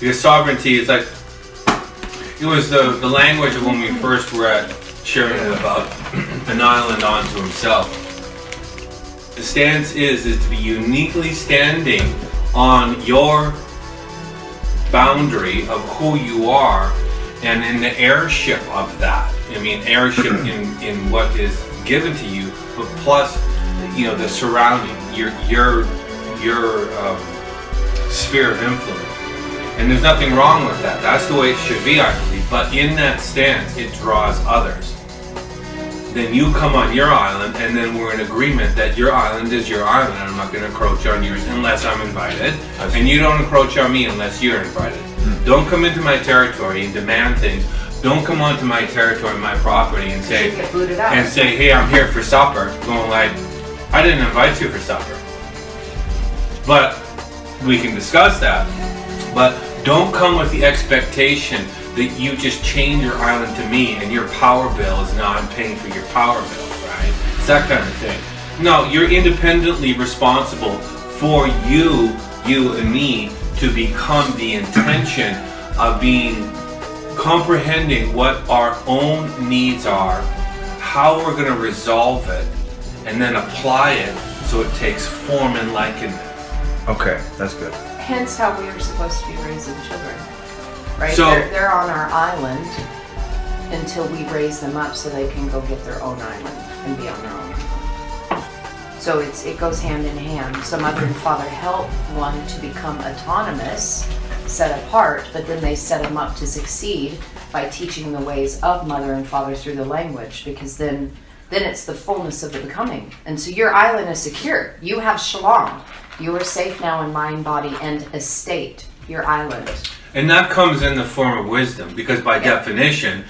Because sovereignty is like, it was the language of when we first were at sharing about an island unto himself. The stance is to be uniquely standing on your boundary of who you are and in the heirship of that. I mean, heirship in what is given to you, but plus, you know, the surrounding, your sphere of influence. And there's nothing wrong with that. That's the way it should be, I believe. But in that stance, it draws others. Then you come on your island, and then we're in agreement that your island is your island, and I'm not going to encroach on yours unless I'm invited, and you don't encroach on me unless you're invited. Don't come into my territory and demand things. Don't come onto my territory, my property, and say, hey, I'm here for supper. Going like, I didn't invite you for supper. But we can discuss that. But don't come with the expectation that you just change your island to me and your power bill is now I'm paying for your power bill, right? It's that kind of thing. No, you're independently responsible for you and me to become the intention of comprehending what our own needs are, how we're going to resolve it, and then apply it so it takes form and likeness. Okay, that's good. Hence how we are supposed to be raising children, right? So, they're on our island until we raise them up so they can go get their own island and be on their own island. So it goes hand in hand. So mother and father help one to become autonomous, set apart, but then they set them up to succeed by teaching the ways of mother and father through the language, because then it's the fullness of the becoming. And so your island is secure. You have shalom. You are safe now in mind, body, and estate, your island. And that comes in the form of wisdom, because by definition,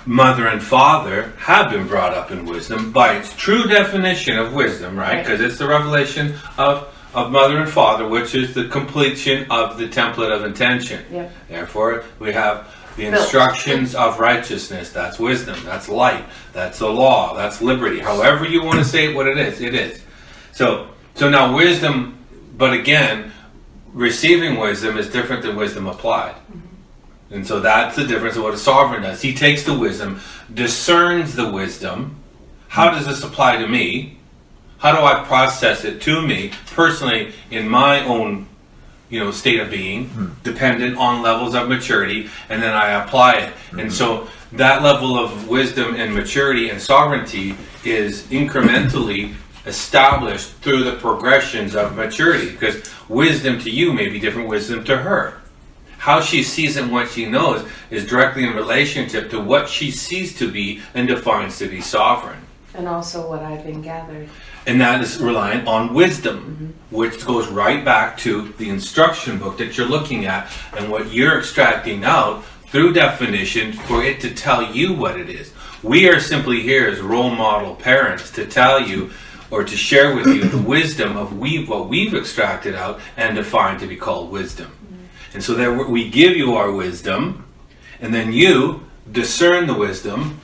mother and father have been brought up in wisdom by its true definition of wisdom, right? Because it's the revelation of mother and father, which is the completion of the template of intention. Yep. Therefore, we have the instructions of righteousness. That's wisdom. That's light. That's the law. That's liberty. However you want to say it, what it is, it is. So now wisdom, but again, receiving wisdom is different than wisdom applied. Mm-hmm. And so that's the difference of what a sovereign does. He takes the wisdom, discerns the wisdom. How does this apply to me? How do I process it to me personally in my own, state of being, dependent on levels of maturity, and then I apply it. Mm-hmm. And so that level of wisdom and maturity and sovereignty is incrementally established through the progressions of maturity, because wisdom to you may be different wisdom to her. How she sees and what she knows is directly in relationship to what she sees to be and defines to be sovereign. And also what I've been gathered. And that is reliant on wisdom, which goes right back to the instruction book that you're looking at and what you're extracting out through definition for it to tell you what it is. We are simply here as role model parents to tell you or to share with you the wisdom of what we've extracted out and defined to be called wisdom. And so there we give you our wisdom, and then you discern the wisdom,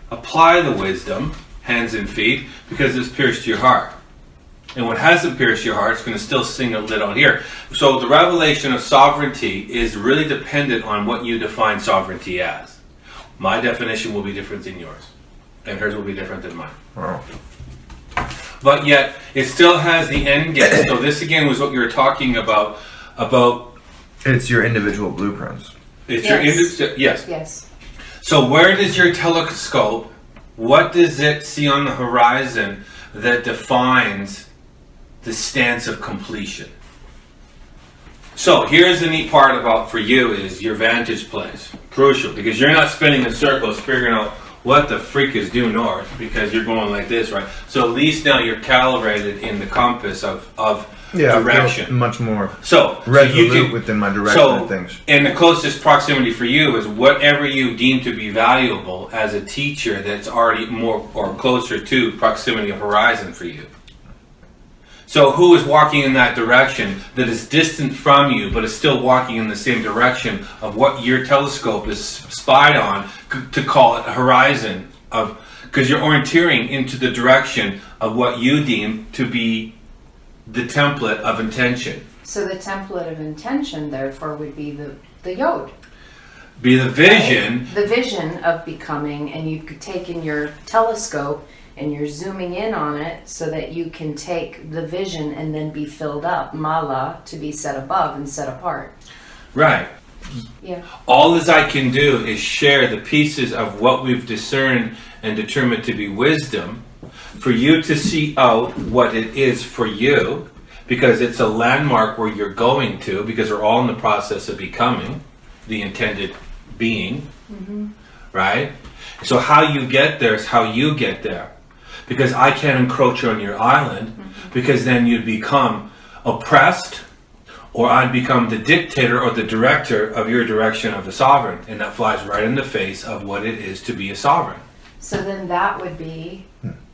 apply the wisdom, hands and feet, because it's pierced your heart. And what hasn't pierced your heart is going to still sing a little out here. So the revelation of sovereignty is really dependent on what you define sovereignty as. My definition will be different than yours, and hers will be different than mine. Wow. But yet, it still has the end game. So this again was what you were talking about. It's your individual blueprints. It's yes. Yes. So where does your telescope, what does it see on the horizon that defines the stance of completion? So here's the neat part about for you is your vantage place. Crucial, because you're not spinning in circles figuring out what the freak is due north, because you're going like this, right? So at least now you're calibrated in the compass of direction. Much more so resolute within my direction of things. And the closest proximity for you is whatever you deem to be valuable as a teacher that's already more or closer to proximity of horizon for you. So who is walking in that direction that is distant from you but is still walking in the same direction of what your telescope is spied on, to call it a horizon of, because you're orienteering into the direction of what you deem to be the template of intention. So the template of intention, therefore, would be the yod. Be the vision. Right? The vision of becoming, and you could take in your telescope and you're zooming in on it so that you can take the vision and then be filled up, mala, to be set above and set apart. Right. Yeah. All as I can do is share the pieces of what we've discerned and determined to be wisdom for you to see out what it is for you, because it's a landmark where you're going to, because we're all in the process of becoming the intended being, right? So how you get there is how you get there. Because I can't encroach on your island, because then you'd become oppressed, or I'd become the dictator or the director of your direction of a sovereign. And that flies right in the face of what it is to be a sovereign. So then that would be,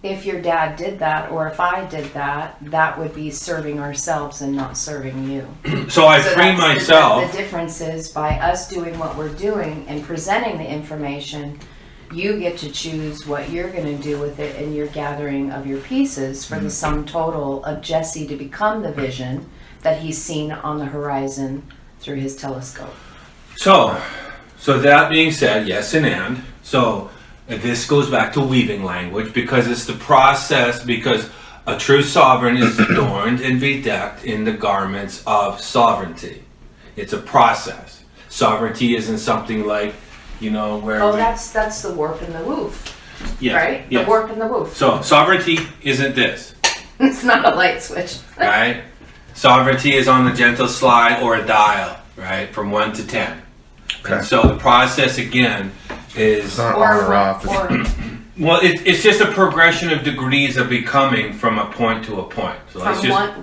if your dad did that, or if I did that, that would be serving ourselves and not serving you. So I free that's myself. The difference is by us doing what we're doing and presenting the information, you get to choose what you're going to do with it in your gathering of your pieces for the sum total of Jesse to become the vision that he's seen on the horizon through his telescope. So that being said, yes and. So this goes back to weaving language, because it's the process, because a true sovereign is adorned and bedecked in the garments of sovereignty. It's a process. Sovereignty isn't something like, where that's the warp and the woof, yes, right? yes. The warp and the woof. So sovereignty isn't this. It's not a light switch. Right? Sovereignty is on a gentle slide or a dial, right? From 1 to 10. Okay. And so the process again is... It's not on or off. Well, it's just a progression of degrees of becoming from a point to a point. So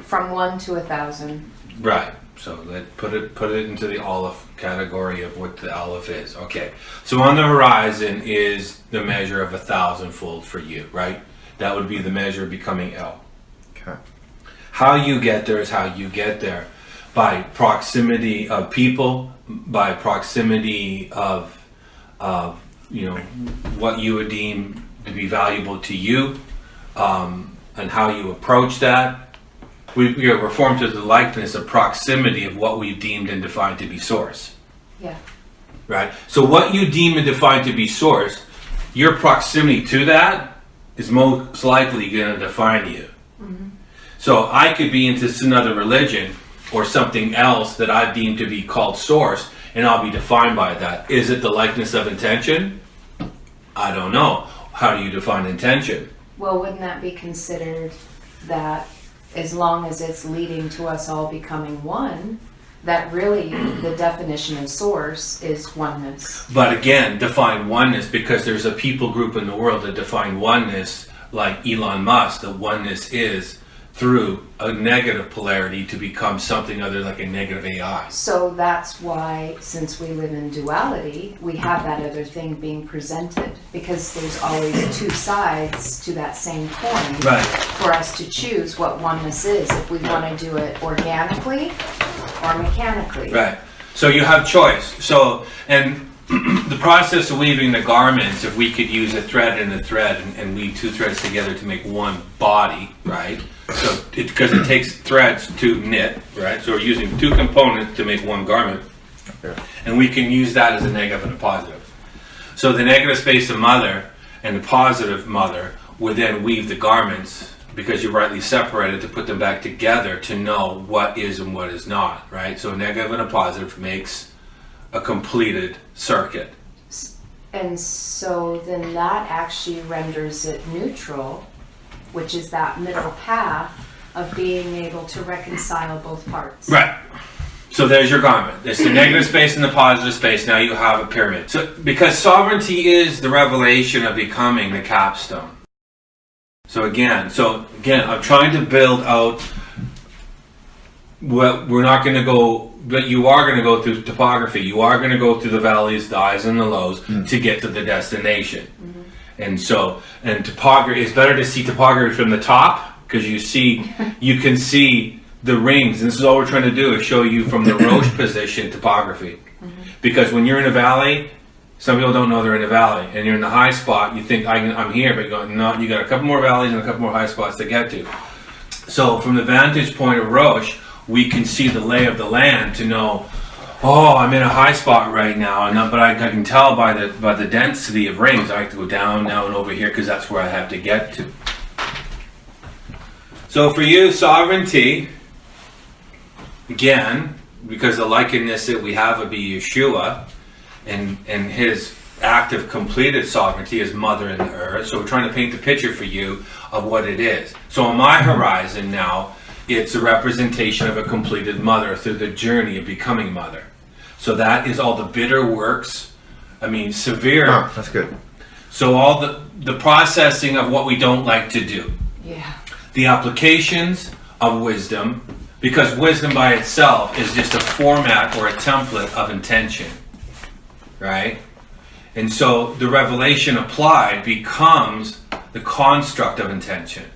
from 1 to 1,000. Right. So put it into the Alef category of what the Alef is. Okay. So on the horizon is the measure of 1,000-fold for you, right? That would be the measure of becoming L. Okay. How you get there is how you get there. By proximity of people, by proximity of what you would deem to be valuable to you, and how you approach that. We're formed to the likeness of proximity of what we've deemed and defined to be source. Yeah. Right? So what you deem and define to be source, your proximity to that is most likely going to define you. So I could be into another religion or something else that I deem to be called source, and I'll be defined by that. Is it the likeness of intention? I don't know. How do you define intention? Well, wouldn't that be considered that as long as it's leading to us all becoming one, that really the definition of source is oneness? But again, define oneness, because there's a people group in the world that define oneness like Elon Musk. The oneness is through a negative polarity to become something other like a negative AI. So that's why, since we live in duality, we have that other thing being presented, because there's always two sides to that same coin, Right. for us to choose what oneness is, if we want to do it organically or mechanically. Right. So you have choice. So, and the process of weaving the garments, if we could use a thread and a thread and weave two threads together to make one body, right? So, because it takes threads to knit, right? So we're using two components to make one garment, and we can use that as a negative and a positive. So the negative space of mother and the positive mother would then weave the garments, because you rightly separated, to put them back together to know what is and what is not, right? So a negative and a positive makes a completed circuit. And so then that actually renders it neutral, which is that middle path of being able to reconcile both parts. Right. So there's your garment. There's the negative space and the positive space. Now you have a pyramid. So because sovereignty is the revelation of becoming the capstone. So again, I'm trying to build out what we're not going to go, but you are going to go through topography. You are going to go through the valleys, the highs and the lows to get to the destination. And so, and topography, it's better to see topography from the top, because you can see the rings. And this is all we're trying to do, is show you from the Roche position topography. Because when you're in a valley, some people don't know they're in a valley, and you're in the high spot, you think I'm here, but you go, no, you got a couple more valleys and a couple more high spots to get to. So from the vantage point of Roche, we can see the lay of the land to know oh, I'm in a high spot right now, but I can tell by the density of rings, I have to go down now and over here because that's where I have to get to. So for you, sovereignty, again, because the likeness that we have would be Yeshua, and his act of completed sovereignty is mother in the earth. So we're trying to paint the picture for you of what it is. So on my horizon now, it's a representation of a completed mother through the journey of becoming mother. So that is all the bitter works. I mean, severe. Oh, that's good. So all the processing of what we don't like to do. Yeah. The applications of wisdom, because wisdom by itself is just a format or a template of intention, right? And so the revelation applied becomes the construct of intention.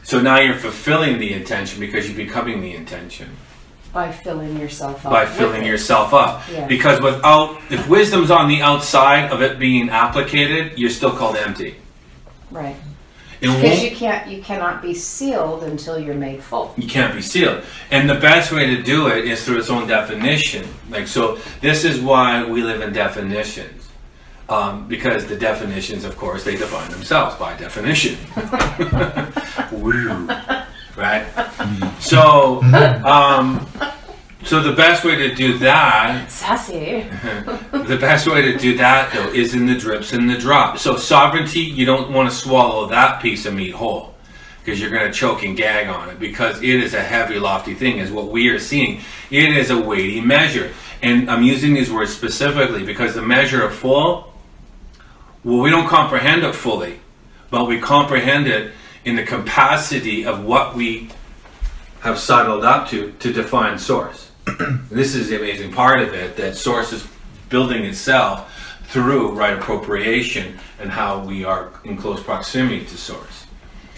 So now you're fulfilling the intention because you're becoming the intention. By filling yourself up. By filling yourself up. Yeah. Because if wisdom's on the outside of it being applicated, you're still called empty. Right. It Because won't- you cannot be sealed until you're made full. You can't be sealed. And the best way to do it is through its own definition. So this is why we live in definitions. Because the definitions, of course, they define themselves by definition. Woo. Right? So, so the best way to do that, Sassy. the best way to do that, though, is in the drips and the drops. So sovereignty, you don't want to swallow that piece of meat whole, because you're going to choke and gag on it, because it is a heavy, lofty thing, is what we are seeing. It is a weighty measure. And I'm using these words specifically because the measure of full, well, we don't comprehend it fully, but we comprehend it in the capacity of what we have sidled up to define source. This is the amazing part of it, that source is building itself through right appropriation and how we are in close proximity to source.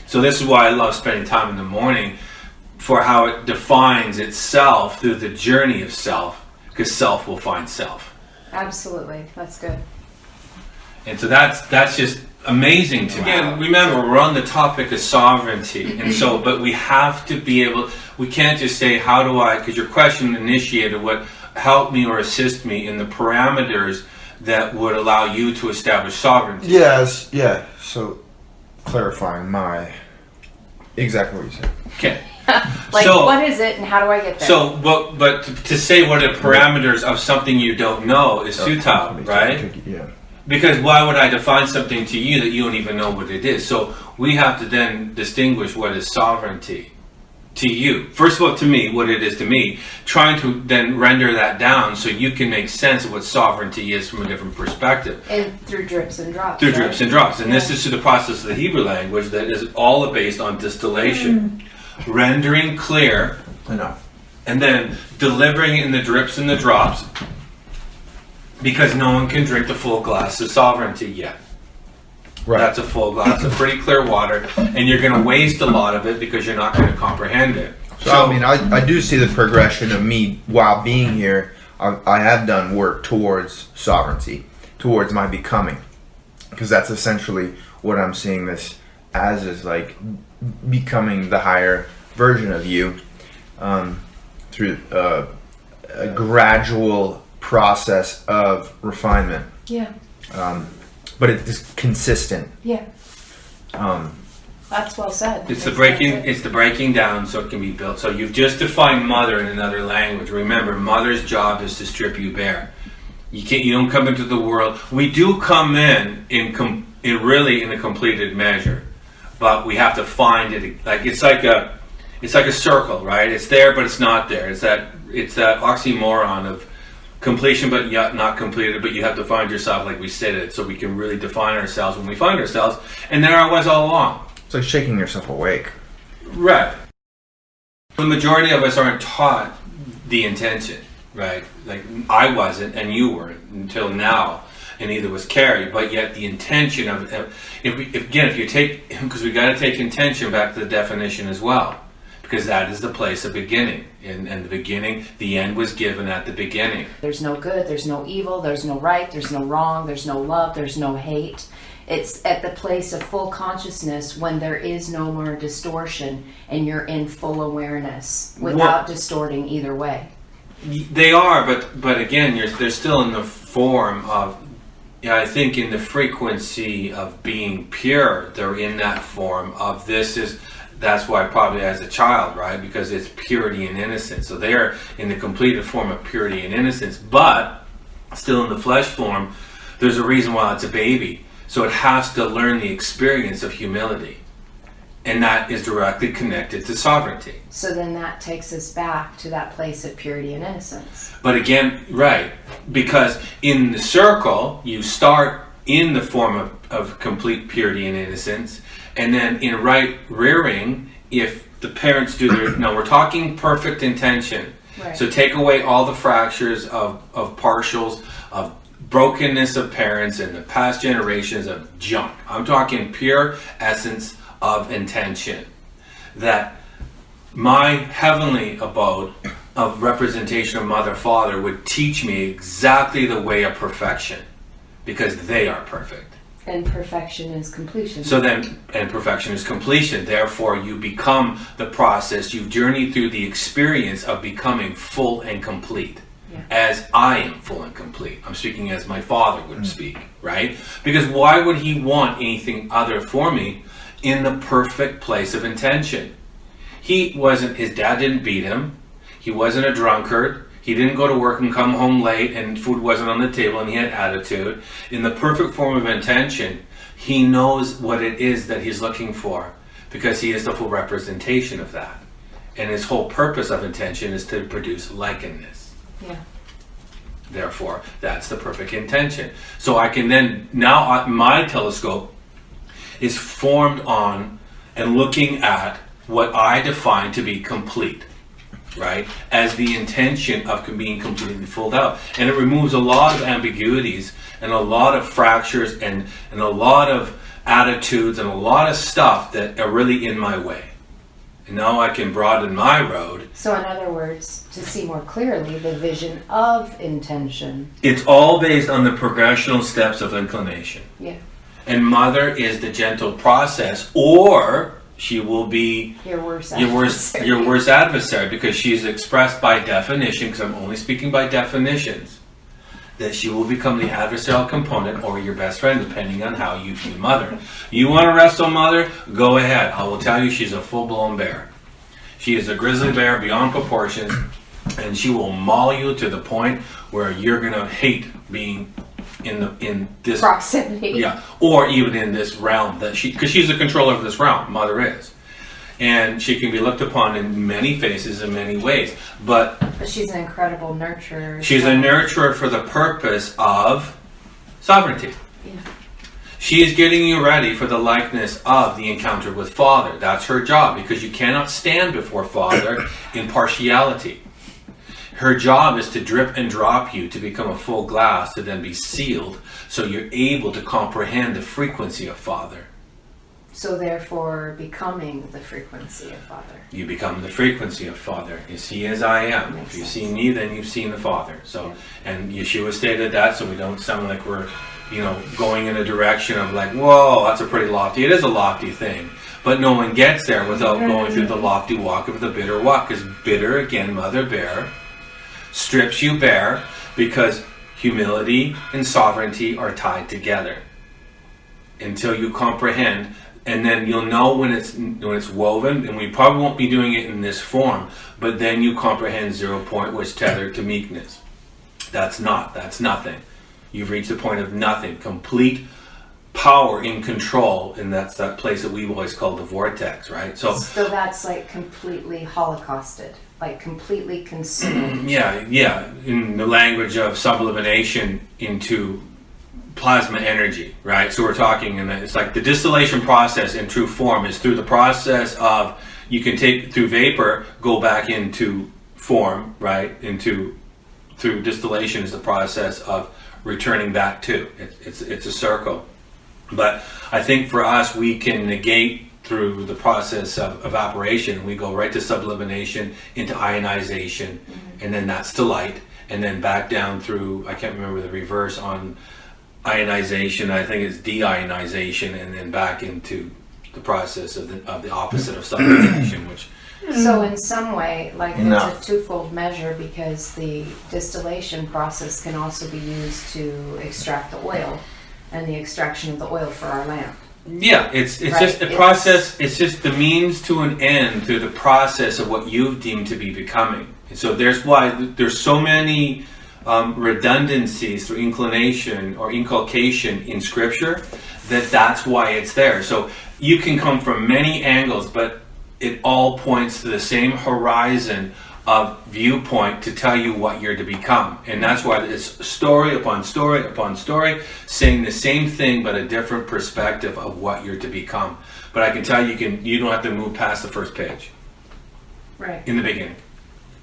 So this is why I love spending time in the morning, for how it defines itself through the journey of self, because self will find self. Absolutely. That's good. And so that's just amazing to me. Again, remember, we're on the topic of sovereignty. And so, but we have to be able, we can't just say, how do I, because your question initiated what help me or assist me in the parameters that would allow you to establish sovereignty. Yes, yeah. So clarifying exactly what you said. Okay. Like, So- what is it and how do I get there? So, but to say what are the parameters of something you don't know is futile, right? Yeah. Because why would I define something to you that you don't even know what it is? So we have to then distinguish what is sovereignty to you. First of all, to me, what it is to me, trying to then render that down so you can make sense of what sovereignty is from a different perspective. And through drips and drops. Through right? drips and drops. And this is through the process of the Hebrew language that is all based on distillation. Rendering clear, Enough. and then delivering in the drips and the drops, because no one can drink the full glass of sovereignty yet. Right. That's a full glass of pretty clear water, and you're going to waste a lot of it because you're not going to comprehend it. So I mean, I do see the progression of me while being here. I have done work towards sovereignty, towards my becoming, because that's essentially what I'm seeing this as, is like becoming the higher version of you through a gradual process of refinement. Yeah. But it is consistent. Yeah. That's well said. It's the breaking down so it can be built. So you've just defined mother in another language. Remember, mother's job is to strip you bare. You don't come into the world. We do come in really in a completed measure, but we have to find it. Like it's like a circle, right? It's there, but it's not there. It's that oxymoron of completion, but yet not completed. But you have to find yourself, like we said it, so we can really define ourselves when we find ourselves. And there I was all along. It's like shaking yourself awake. Right. The majority of us aren't taught the intention, right? Like I wasn't, and you weren't until now, and neither was Carrie. But yet the intention of if you take, because we got to take intention back to the definition as well, because that is the place of beginning. And the beginning, the end was given at the beginning. There's no good, there's no evil, there's no right, there's no wrong, there's no love, there's no hate. It's at the place of full consciousness when there is no more distortion and you're in full awareness without distorting either way. They are, but again, they're still in the form of, I think in the frequency of being pure, they're in that form of that's why probably as a child, right? Because it's purity and innocence. So they're in the completed form of purity and innocence, but still in the flesh form, there's a reason why it's a baby. So it has to learn the experience of humility. And that is directly connected to sovereignty. So then that takes us back to that place of purity and innocence. But again, right, because in the circle, you start in the form of complete purity and innocence, and then in right rearing, if the parents do their, now we're talking perfect intention. Right. So take away all the fractures of partials, of brokenness of parents and the past generations of junk. I'm talking pure essence of intention, that my heavenly abode of representation of mother father would teach me exactly the way of perfection, because they are perfect. And perfection is completion. So then, and perfection is completion. Therefore, you become the process, you journey through the experience of becoming full and complete. Yeah. As I am full and complete. I'm speaking as my father would speak, right? Because why would he want anything other for me in the perfect place of intention? His dad didn't beat him. He wasn't a drunkard. He didn't go to work and come home late and food wasn't on the table and he had attitude. In the perfect form of intention, he knows what it is that he's looking for, because he is the full representation of that. And his whole purpose of intention is to produce likeness. Yeah. Therefore, that's the perfect intention. So I can then, now my telescope is formed on and looking at what I define to be complete, right? As the intention of being completely filled out. And it removes a lot of ambiguities and a lot of fractures and a lot of attitudes and a lot of stuff that are really in my way. And now I can broaden my road. So in other words, to see more clearly the vision of intention. It's all based on the progressional steps of inclination. Yeah. And mother is the gentle process, or she will be Your worst adversary, because she's expressed by definition, because I'm only speaking by definitions, that she will become the adversarial component or your best friend, depending on how you view mother. You want to wrestle mother? Go ahead. I will tell you, she's a full-blown bear. She is a grizzly bear beyond proportions, and she will maul you to the point where you're going to hate being in this proximity. Yeah, or even in this realm that because she's a controller of this realm, mother is. And she can be looked upon in many faces in many ways. But she's an incredible nurturer. She's a nurturer for the purpose of sovereignty. Yeah. She is getting you ready for the likeness of the encounter with Father. That's her job, because you cannot stand before Father in partiality. Her job is to drip and drop you to become a full glass, to then be sealed, so you're able to comprehend the frequency of Father. So therefore, becoming the frequency of Father. You become the frequency of Father. You see as I am. If you've seen me, then you've seen the Father. So, yeah. And Yeshua stated that, so we don't sound like we're, going in a direction of like, whoa, that's a pretty lofty. It is a lofty thing. But no one gets there without going through the lofty walk of the bitter walk. Because bitter, again, mother bear, strips you bare, because humility and sovereignty are tied together until you comprehend, and then you'll know when it's woven. And we probably won't be doing it in this form, but then you comprehend 0 point, which tethered to meekness. That's nothing. You've reached the point of nothing, complete power in control, and that's that place that we've always called the vortex, right? So that's like completely holocausted. Like completely consumed. Yeah. In the language of sublimation into plasma energy, right? So we're talking, and it's like the distillation process in true form is through the process of, you can take through vapor, go back into form, right? Through distillation is the process of returning back to. It's a circle. But I think for us, we can negate through the process of evaporation. We go right to sublimation, into ionization, and then that's to light, and then back down through, I can't remember the reverse on ionization, I think it's deionization, and then back into the process of the opposite of solidification, which So in some way, like No. there's a twofold measure because the distillation process can also be used to extract the oil and the extraction of the oil for our lamp. yeah, it's Right, just a it's- process. It's just the means to an end through the process of what you've deemed to be becoming. And so there's why there's so many redundancies through inclination or inculcation in Scripture. That's why it's there. So you can come from many angles, but it all points to the same horizon of viewpoint to tell you what you're to become. And that's why it's story upon story upon story, saying the same thing but a different perspective of what you're to become. But I can tell you, you don't have to move past the first page. Right. In the beginning,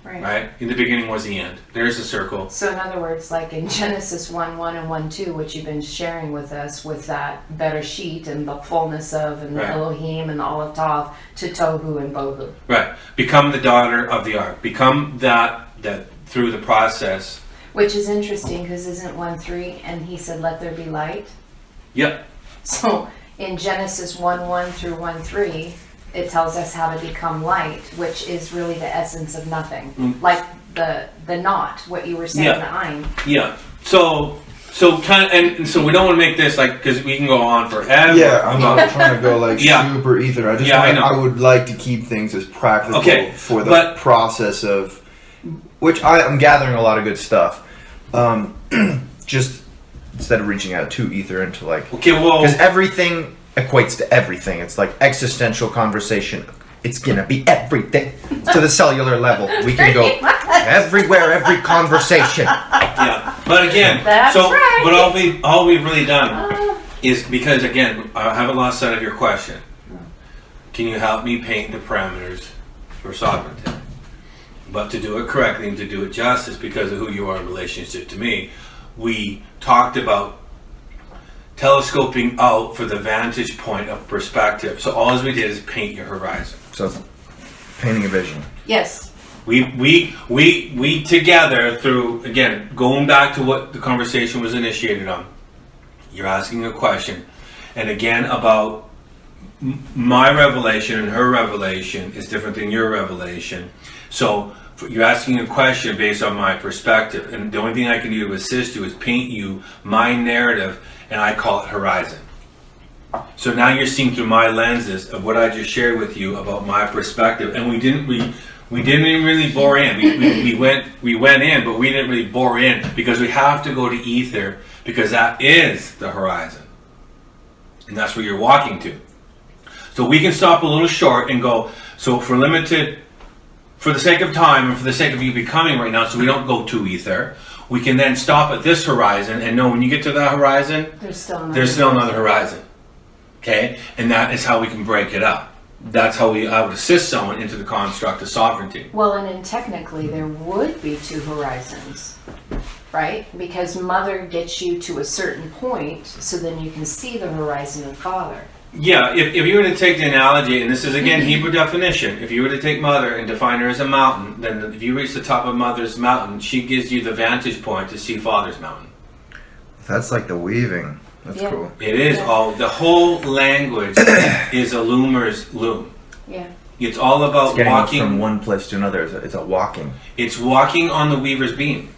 right? In the beginning was the end. There's a circle. So in other words, like in Genesis 1:1 and 1:2, which you've been sharing with us with that better sheet and the fullness of and the Right. Elohim and the Aleph Tav to Tohu and Bohu. Right. Become the daughter of the ark. Become that through the process. Which is interesting because isn't 1:3 and he said, "Let there be light." Yep. So in Genesis 1:1 through 1:3, it tells us how to become light, which is really the essence of nothing. Like the not, what you were saying, Yeah. the Ein. Yeah. So kind of, and so we don't want to make this like, because we can go on forever. Yeah, I'm not trying to go like Yeah. super ether. I just Yeah, I wanna- know. I would like to keep things as practical Okay, for the but- process of which I'm gathering a lot of good stuff. Just instead of reaching out too ether into like Okay. Well. because everything equates to everything. It's like existential conversation. It's gonna be everything to the cellular level. We can go everywhere, every conversation. Yeah. But again. That's so. right. But all we've really done is because again I haven't lost sight of your question. Can you help me paint the parameters for sovereignty? But to do it correctly and to do it justice because of who you are in relationship to me, we talked about telescoping out for the vantage point of perspective. So all we did is paint your horizon. So it's painting a vision. Yes. We together through, again, going back to what the conversation was initiated on. You're asking a question, and again about my revelation and her revelation is different than your revelation. So you're asking a question based on my perspective, and the only thing I can do to assist you is paint you my narrative, and I call it horizon. So now you're seeing through my lenses of what I just shared with you about my perspective, and we didn't even really bore in. We went in, but we didn't really bore in because we have to go to ether because that is the horizon, and that's where you're walking to. So we can stop a little short and go. So for the sake of time and for the sake of you becoming right now, so we don't go to ether, we can then stop at this horizon and know when you get to that horizon, There's still another horizon. Okay? And that is how we can break it up. That's how I would assist someone into the construct of sovereignty. Well, and then technically there would be two horizons, right? Because mother gets you to a certain point, so then you can see the horizon of father. Yeah, if you were to take the analogy, and this is again Hebrew definition, if you were to take mother and define her as a mountain, then if you reach the top of mother's mountain, she gives you the vantage point to see father's mountain. That's like the weaving. That's Yeah. cool. It is all, the whole language is a loomer's loom. Yeah. It's all about Getting walking. from one place to another. It's a walking. It's walking on the weaver's beam.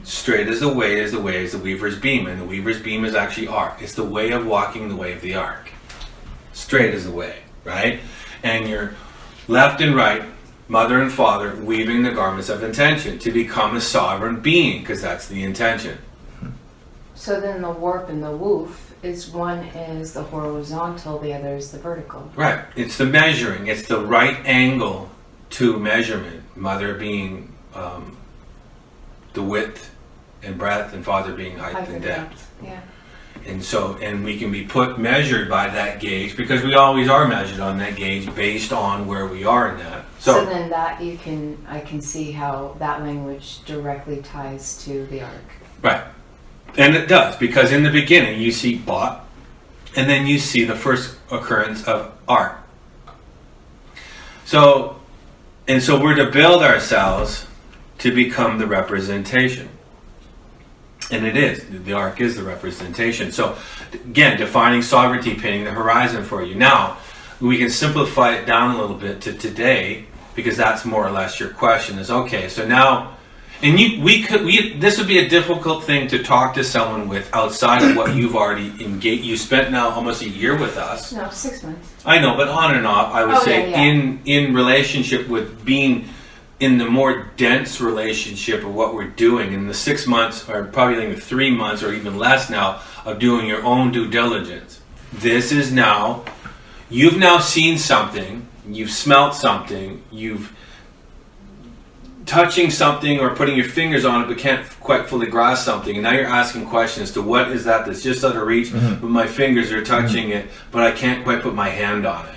Straight as the way is the weaver's beam, and the weaver's beam is actually arc. It's the way of walking the way of the arc. Straight is the way, right? And you're left and right, mother and father, weaving the garments of intention to become a sovereign being, because that's the intention. So then the warp and the woof is one is the horizontal, the other is the vertical. Right. It's the measuring. It's the right angle to measurement. Mother being the width and breadth, and father being height and depth. Yeah. And we can be measured by that gauge because we always are measured on that gauge based on where we are in that. So then that I can see how that language directly ties to the arc. Right. And it does, because in the beginning you see bot, and then you see the first occurrence of art. So we're to build ourselves to become the representation. And it is. The ark is the representation. So, again, defining sovereignty, painting the horizon for you. Now, we can simplify it down a little bit to today, because that's more or less your question is, okay, so now, and this would be a difficult thing to talk to someone with outside of what you've already engaged. You spent now almost a year with us. No, 6 months. I know, but on and off, I would say yeah. in relationship with being in the more dense relationship of what we're doing in the 6 months, or probably like 3 months or even less now, of doing your own due diligence. This is now, you've now seen something, you've smelt something, you've touching something or putting your fingers on it but can't quite fully grasp something, and now you're asking questions to what is that that's just out of reach, but my fingers are touching it, but I can't quite put my hand on it,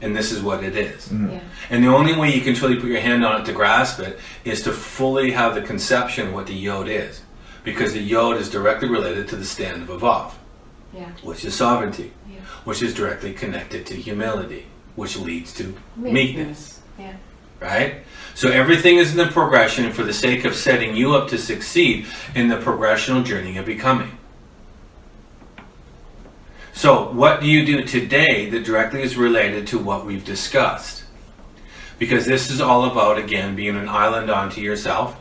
and this is what it is. Yeah. And the only way you can truly put your hand on it to grasp it is to fully have the conception of what the yod is, because the yod is directly related to the stand of above, Yeah. which is sovereignty, Yeah. which is directly connected to humility, which leads to meekness. Yeah. Right? So everything is in the progression for the sake of setting you up to succeed in the progressional journey of becoming. So what do you do today that directly is related to what we've discussed? Because this is all about, again, being an island unto yourself.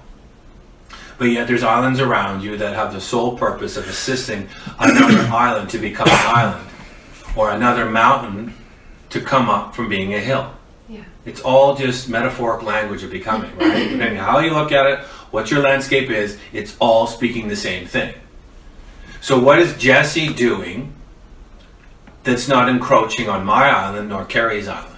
But yet there's islands around you that have the sole purpose of assisting another island to become an island, or another mountain to come up from being a hill. Yeah. It's all just metaphoric language of becoming, right? Depending on how you look at it, what your landscape is, it's all speaking the same thing. So what is Jesse doing that's not encroaching on my island nor Carrie's island?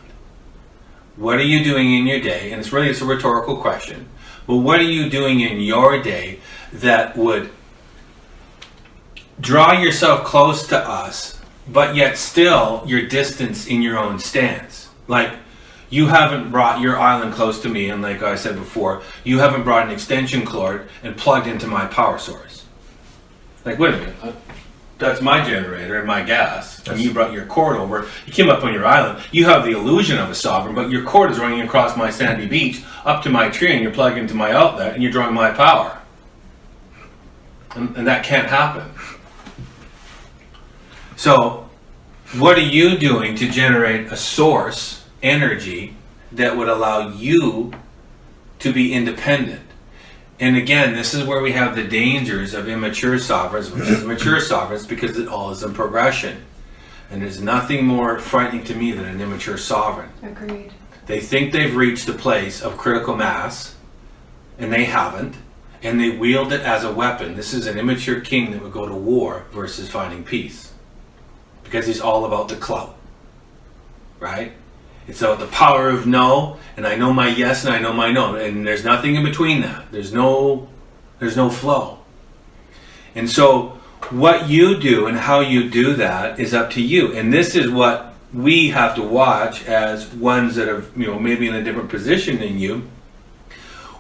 What are you doing in your day? And it's a rhetorical question. But what are you doing in your day that would draw yourself close to us, but yet still your distance in your own stance? Like, you haven't brought your island close to me, and like I said before, you haven't brought an extension cord and plugged into my power source. Like, wait a minute, that's my generator and my gas, and you brought your cord over, you came up on your island, you have the illusion of a sovereign, but your cord is running across my sandy beach up to my tree, and you're plugged into my outlet, and you're drawing my power. And that can't happen. So, what are you doing to generate a source energy that would allow you to be independent? And again, this is where we have the dangers of immature sovereigns versus mature sovereigns, because it all is in progression. And there's nothing more frightening to me than an immature sovereign. Agreed. They think they've reached the place of critical mass, and they haven't, and they wield it as a weapon. This is an immature king that would go to war versus finding peace, because he's all about the clout, right? It's about the power of no, and I know my yes and I know my no, and there's nothing in between that. There's no flow. And so what you do and how you do that is up to you. And this is what we have to watch as ones that are, maybe in a different position than you.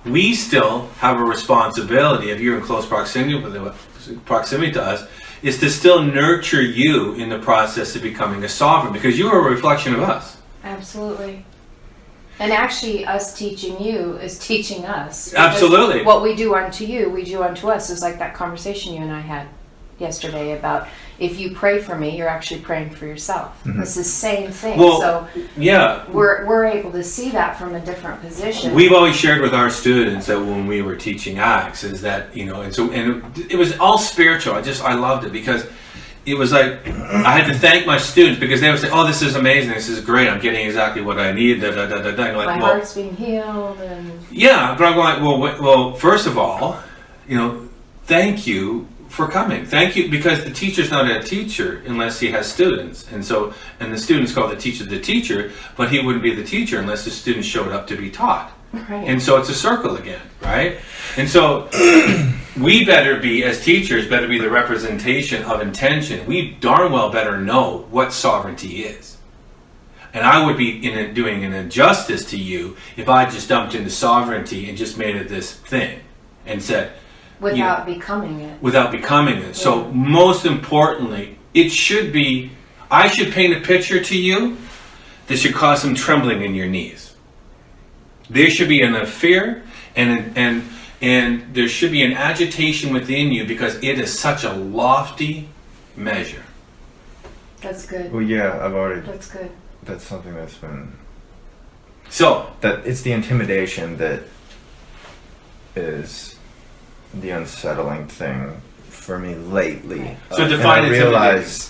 We still have a responsibility, if you're in close proximity to us, is to still nurture you in the process of becoming a sovereign, because you are a reflection of us. Absolutely. And actually, us teaching you is teaching us. Because Absolutely. What we do unto you, we do unto us. It's like that conversation you and I had yesterday about, if you pray for me, you're actually praying for yourself. It's the same thing. Well, so yeah, we're able to see that from a different position. we've always shared with our students that when we were teaching Acts is that, and it was all spiritual. I loved it, because it was like, I had to thank my students, because they would say, oh, this is amazing, this is great, I'm getting exactly what I need, Like, My heart's being healed. And yeah, but I'm going, well, first of all, thank you for coming. Thank you, because the teacher's not a teacher unless he has students. And the students call the teacher, but he wouldn't be the teacher unless the students showed up to be taught. Right. And so it's a circle again, right? And so we better be, as teachers, better be the representation of intention. We darn well better know what sovereignty is. And I would be doing an injustice to you if I just dumped into sovereignty and just made it this thing and said, without becoming it. Without becoming it. So most importantly, I should paint a picture to you that should cause some trembling in your knees. There should be enough fear and And there should be an agitation within you because it is such a lofty measure. That's good. Well, yeah, That's good. that's something that's been, So, that it's the intimidation that is the unsettling thing for me lately. Right. So And define I realize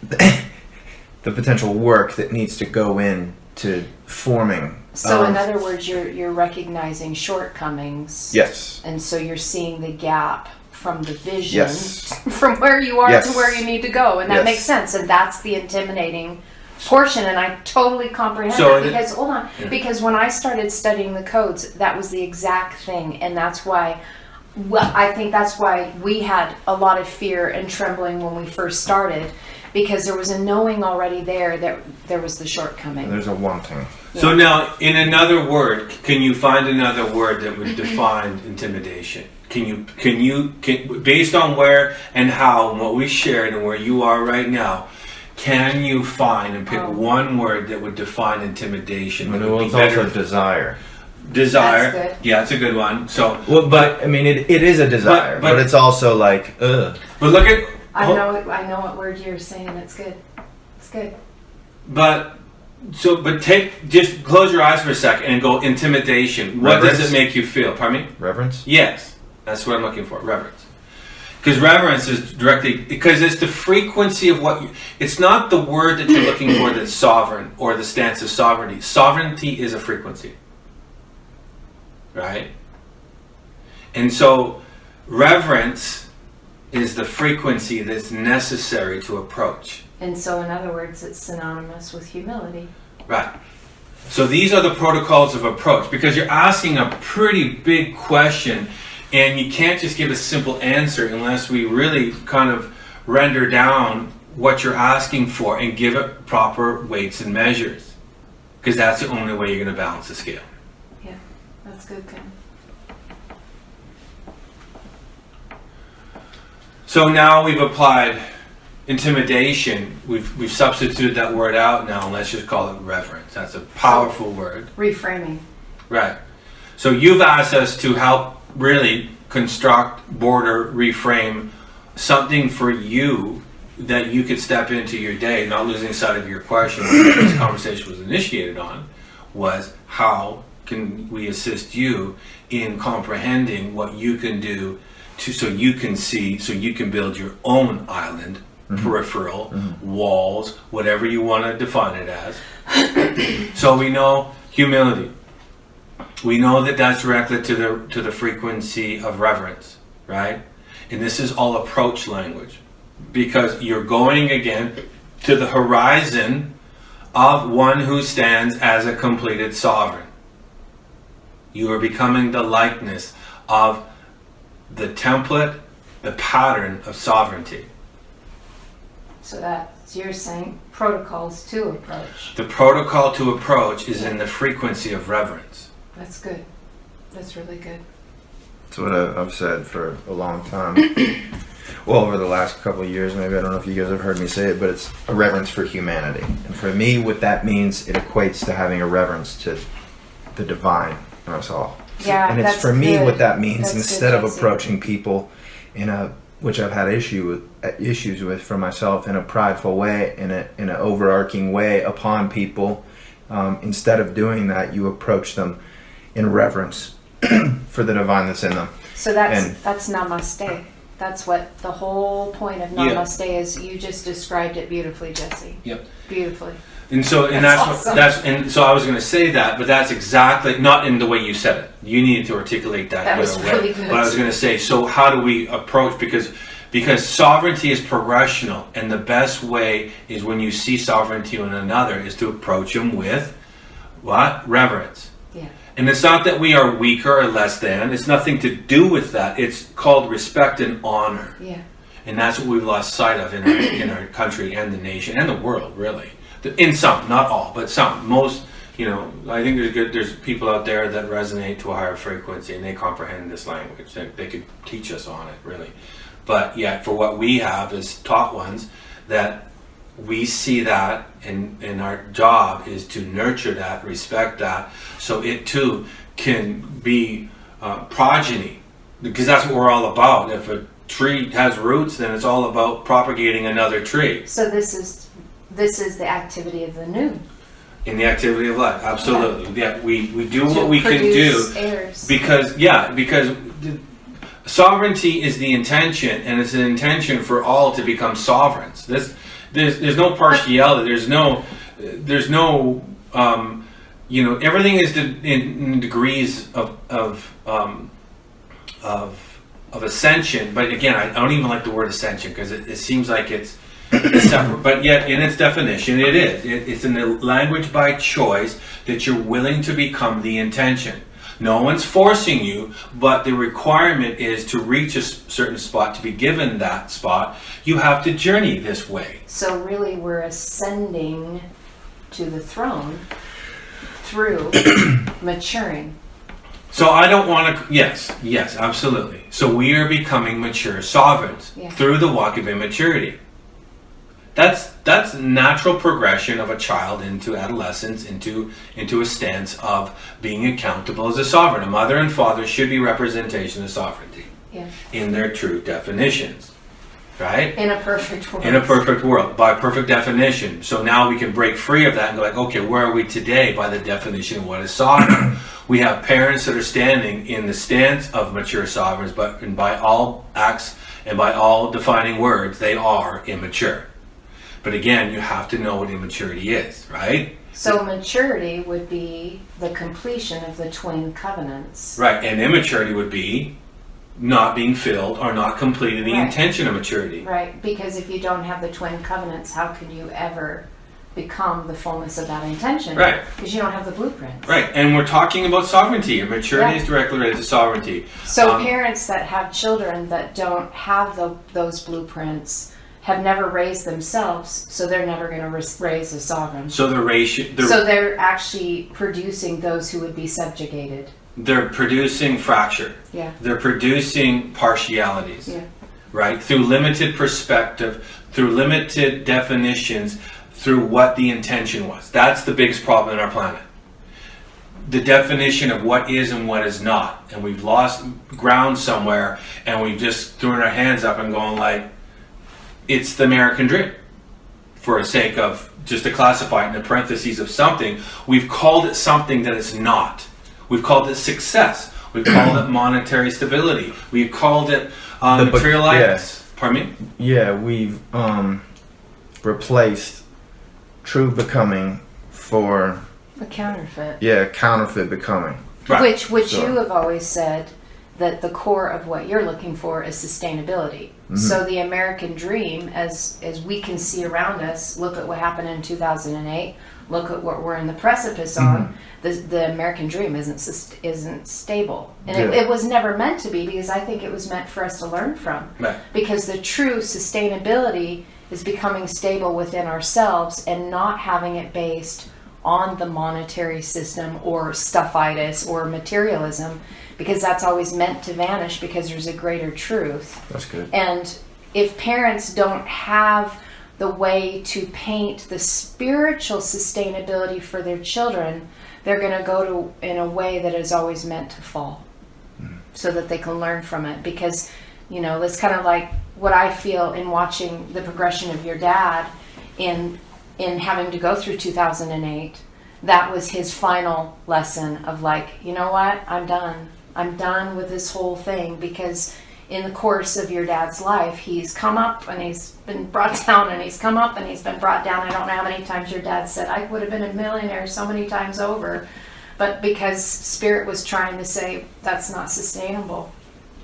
the potential work that needs to go into forming. So in other words, you're recognizing shortcomings. Yes. And so you're seeing the gap from the vision Yes. from where you are Yes. to where you need to go. And that Yes. makes sense. And that's the intimidating portion. And I totally comprehend So that because, hold on, Yeah. because when I started studying the codes, that was the exact thing. And that's why, well, I think that's why we had a lot of fear and trembling when we first started, because there was a knowing already there that there was the shortcoming. There's a wanting. so now, in another word, can you find another word that would define intimidation? Can based on where and how and what we shared and where you are right now, can you find and pick one word that would define intimidation? That would Well, be it's better? also desire. Desire. That's good. Yeah, it's a good one. So, Well, but I mean, it is a desire, but- but it's also like, ugh. but look at. I know what word you're saying. It's good. It's good. But just close your eyes for a second and go intimidation. What does Reverence? it make you feel? Pardon me? Reverence? Yes, that's what I'm looking for. Reverence. Because reverence is because it's the frequency of what you. It's not the word that you're looking for that's sovereign or the stance of sovereignty. Sovereignty is a frequency, right? And so, reverence is the frequency that's necessary to approach. And so, in other words, it's synonymous with humility. Right. So these are the protocols of approach, because you're asking a pretty big question and you can't just give a simple answer unless we really kind of render down what you're asking for and give it proper weights and measures, because that's the only way you're going to balance the scale. Yeah, that's good, Ken. So now we've applied intimidation. We've substituted that word out now, and let's just call it reverence. That's a powerful word. Reframing. Right. So you've asked us to help really construct, border, reframe something for you that you could step into your day, not losing sight of your question. What this conversation was initiated on was how can we assist you in comprehending what you can do so you can see, so you can build your own island, peripheral, walls, whatever you want to define it as. So we know humility. We know that that's directly to the frequency of reverence, right? And this is all approach language, because you're going again to the horizon of one who stands as a completed sovereign. You are becoming the likeness of the template, the pattern of sovereignty. So that's, you're saying, protocols to approach. The protocol to approach is in the frequency of reverence. That's good. That's really good. That's what I've said for a long time. Well, over the last couple of years, maybe. I don't know if you guys have heard me say it, but it's a reverence for humanity. And for me, what that means, it equates to having a reverence to the divine in us all. Yeah, And it's that's for me good. what that means, That's good, instead of Jesse. approaching people in a, which I've had issues with for myself, in a prideful way, in an overarching way upon people. Instead of doing that, you approach them in reverence for the divine that's in them. So that's And- that's namaste. That's what the whole point of Yeah. namaste is. You just described it beautifully, Jesse. Yep. Beautifully. And so, and That's that's awesome. and so I was going to say that, but that's exactly not in the way you said it. You needed to articulate that. That in was a way. really good. But I was going to say, so how do we approach? Because sovereignty is progressional, and the best way is when you see sovereignty in another is to approach them with what? Reverence. Yeah. And it's not that we are weaker or less than. It's nothing to do with that. It's called respect and honor. Yeah. And that's what we've lost sight of in our country and the nation and the world, really. In some, not all, but some. Most, I think there's people out there that resonate to a higher frequency and they comprehend this language. They could teach us on it, really. But yet, for what we have as taught ones, that we see that, and our job is to nurture that, respect that, so it too can be progeny, because that's what we're all about. If a tree has roots, then it's all about propagating another tree. So this is the activity of the new. In the activity of life, absolutely. Yeah, we do To what we can do produce heirs. because sovereignty is the intention, and it's an intention for all to become sovereigns. There's no partiality. There's no everything is in degrees of ascension. But again, I don't even like the word ascension because it seems like it's separate. But yet, in its definition, it is. It's in the language by choice that you're willing to become the intention. No one's forcing you, but the requirement is to reach a certain spot, to be given that spot. You have to journey this way. So really we're ascending to the throne through maturing. So I don't want to, yes, absolutely. So we are becoming mature sovereigns through the walk of immaturity. That's natural progression of a child into adolescence, into a stance of being accountable as a sovereign. A mother and father should be representation of sovereignty in their true definitions, right? In a perfect world. In a perfect world, by perfect definition. So now we can break free of that and go like, okay, where are we today by the definition of what is sovereign? We have parents that are standing in the stance of mature sovereigns, but by all acts and by all defining words, they are immature. But again, you have to know what immaturity is, right? So maturity would be the completion of the twin covenants. Right, and immaturity would be not being filled or not completing the Right. intention of maturity. Right, because if you don't have the twin covenants, how could you ever become the fullness of that intention? Right. Because you don't have the blueprints. Right, and we're talking about sovereignty, and maturity Yeah. is directly related to sovereignty. So parents that have children that don't have those blueprints have never raised themselves, so they're never going to raise a sovereign. So the ratio, So they're actually producing those who would be subjugated. they're producing fracture. Yeah. They're producing partialities. Yeah. Right? Through limited perspective, through limited definitions, through what the intention was. That's the biggest problem in our planet. The definition of what is and what is not. And we've lost ground somewhere, and we've just thrown our hands up and going like, it's the American dream. For the sake of, just to classify it in the parentheses of something, we've called it something that it's not. We've called it success. We've called it monetary stability. We've called it material items. Pardon me? Yeah, we've replaced true becoming for A counterfeit. counterfeit becoming. Right. Which So- you have always said that the core of what you're looking for is sustainability. So the American dream, as we can see around us, look at what happened in 2008. Look at what we're in the precipice on. The American dream isn't stable, and it was never meant to be, because I think it was meant for us to learn from. Right. Because the true sustainability is becoming stable within ourselves and not having it based on the monetary system or stuffitis or materialism, because that's always meant to vanish because there's a greater truth. That's good. And if parents don't have the way to paint the spiritual sustainability for their children, they're going to go to in a way that is always meant to fall, so that they can learn from it. Because, it's kind of like what I feel in watching the progression of your dad in having to go through 2008. That was his final lesson of like, you know what, I'm done with this whole thing, because in the course of your dad's life, he's come up and he's been brought down, and he's come up and he's been brought down. I don't know how many times your dad said, I would have been a millionaire so many times over, but because Spirit was trying to say that's not sustainable.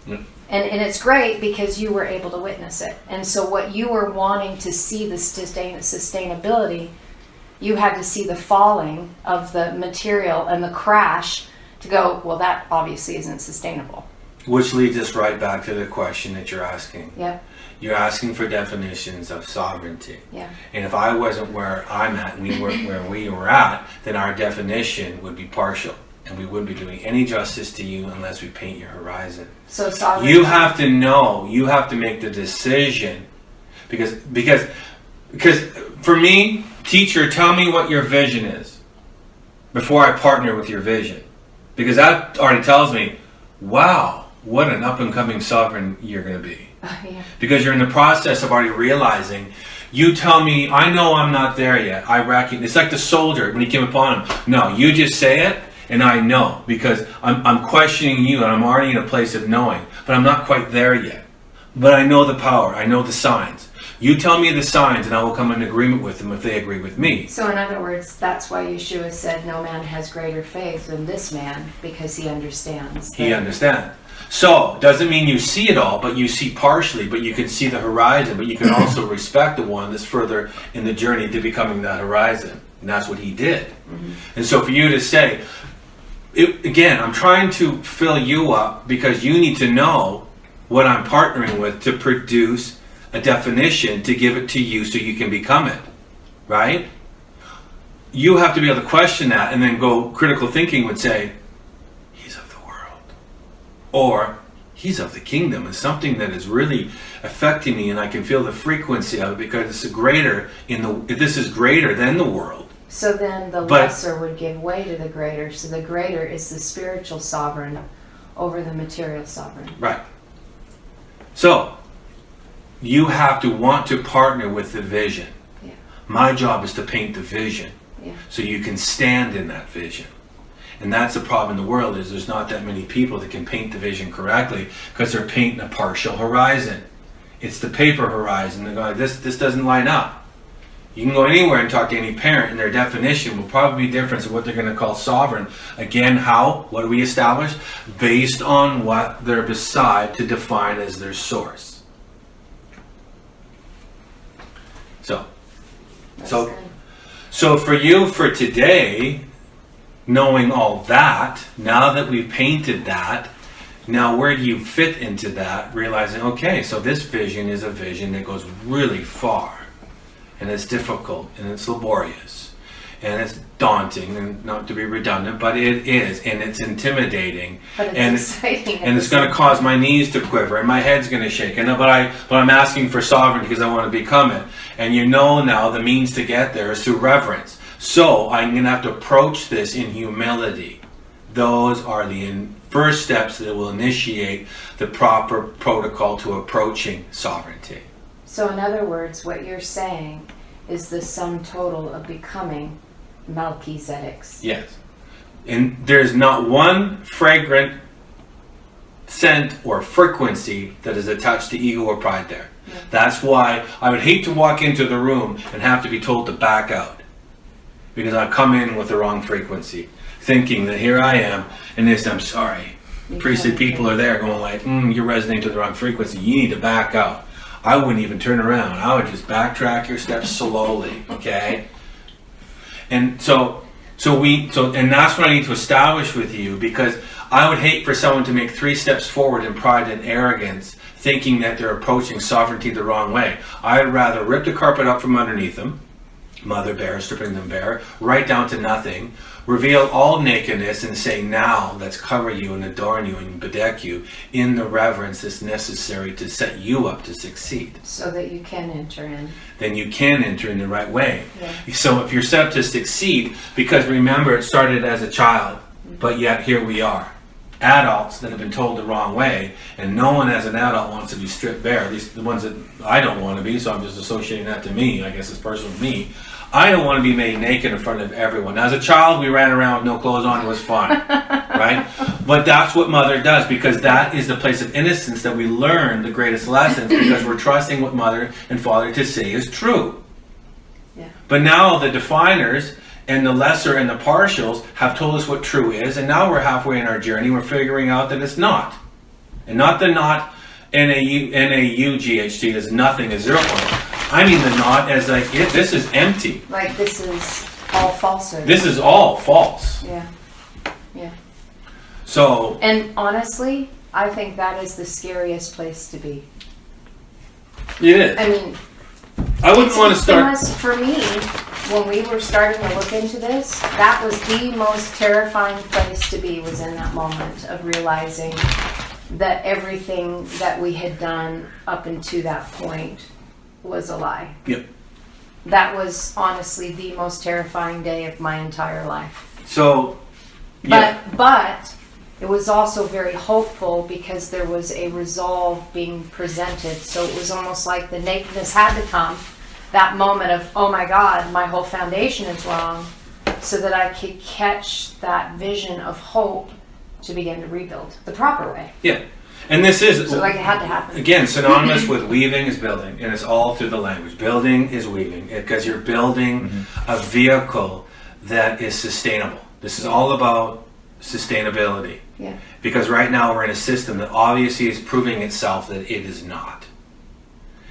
Yeah. And it's great because you were able to witness it. And so what you were wanting to see, the sustainability, you had to see the falling of the material and the crash to go, well, that obviously isn't sustainable. Which leads us right back to the question that you're asking. Yep. You're asking for definitions of sovereignty. Yeah. And if I wasn't where I'm at and we weren't where we were at, then our definition would be partial. And we wouldn't be doing any justice to you unless we paint your horizon. So sovereignty. You have to know, you have to make the decision. Because for me, teacher, tell me what your vision is before I partner with your vision. Because that already tells me, wow, what an up and coming sovereign you're going to be. Yeah. Because you're in the process of already realizing, you tell me, I know I'm not there yet. I reckon, it's like the soldier when he came upon him. No, you just say it, and I know, because I'm questioning you, and I'm already in a place of knowing, but I'm not quite there yet. But I know the power, I know the signs. You tell me the signs, and I will come in agreement with them if they agree with me. So in other words, that's why Yeshua said no man has greater faith than this man, because he understands. He understands. So, doesn't mean you see it all, but you see partially, but you can see the horizon, but you can also respect the one that's further in the journey to becoming that horizon. And that's what he did. Mm-hmm. And so for you to say, again, I'm trying to fill you up because you need to know what I'm partnering with to produce a definition to give it to you so you can become it. Right? You have to be able to question that and then go, critical thinking would say, he's of the world. Or he's of the kingdom. It's something that is really affecting me and I can feel the frequency of it because it's greater this is greater than the world. So then the lesser would give way to the greater. So the greater is the spiritual sovereign over the material sovereign. Right. So you have to want to partner with the vision. Yeah. My job is to paint the vision. Yeah. So you can stand in that vision. And that's the problem in the world is there's not that many people that can paint the vision correctly because they're painting a partial horizon. It's the paper horizon. They're going, this doesn't line up. You can go anywhere and talk to any parent and their definition will probably be different to what they're going to call sovereign. Again, how? What do we establish? Based on what they're beside to define as their source. So for you, for today, knowing all that, now that we've painted that, now where do you fit into that? Realizing, okay, so this vision is a vision that goes really far. And it's difficult, and it's laborious, and it's daunting, and not to be redundant, but it is, and it's intimidating. But it's exciting. And it's going to cause my knees to quiver, and my head's going to shake. But I'm asking for sovereignty because I want to become it. And you know now the means to get there is through reverence. So I'm going to have to approach this in humility. Those are the first steps that will initiate the proper protocol to approaching sovereignty. So in other words, what you're saying is the sum total of becoming Melchizedek's. Yes. And there's not one fragrant scent or frequency that is attached to ego or pride there. Yeah. That's why I would hate to walk into the room and have to be told to back out. Because I've come in with the wrong frequency. Thinking that here I am, and this, I'm sorry. Priestly people are there going like, you're resonating to the wrong frequency. You need to back out. I wouldn't even turn around. I would just backtrack your steps slowly, okay? And so and that's what I need to establish with you because I would hate for someone to make 3 steps forward in pride and arrogance, thinking that they're approaching sovereignty the wrong way. I'd rather rip the carpet up from underneath them, mother bare, stripping them bare, right down to nothing, reveal all nakedness and say, now let's cover you and adorn you and bedeck you in the reverence that's necessary to set you up to succeed. So that you can enter in. Then you can enter in the right way. Yeah. So if you're set up to succeed, because remember it started as a child, but yet here we are. Adults that have been told the wrong way, and no one as an adult wants to be stripped bare. At least the ones that I don't want to be, so I'm just associating that to me. I guess it's personal to me. I don't want to be made naked in front of everyone. As a child, we ran around with no clothes on. It was fun, right? But that's what mother does because that is the place of innocence that we learn the greatest lessons because we're trusting what mother and father to say is true. Yeah. But now the definers and the lesser and the partials have told us what true is, and now we're halfway in our journey. We're figuring out that it's not. And not the not N-A-U-G-H-T is nothing, is 0 point. I mean the not as like, this is empty. Like this is all falsehood. This is all false. Yeah. Yeah. So. And honestly, I think that is the scariest place to be. It is. I mean, I wouldn't want to start. For me, when we were starting to look into this, that was the most terrifying place to be, was in that moment of realizing that everything that we had done up until that point was a lie. Yep. That was honestly the most terrifying day of my entire life. So, yeah. But it was also very hopeful because there was a resolve being presented. So it was almost like the nakedness had to come, that moment of, oh my God, my whole foundation is wrong, so that I could catch that vision of hope to begin to rebuild the proper way. Yeah. And this is, So like it had to happen. again, synonymous with weaving is building, and it's all through the language. Building is weaving, because you're building a vehicle that is sustainable. This is all about sustainability. Yeah. Because right now we're in a system that obviously is proving itself that it is not.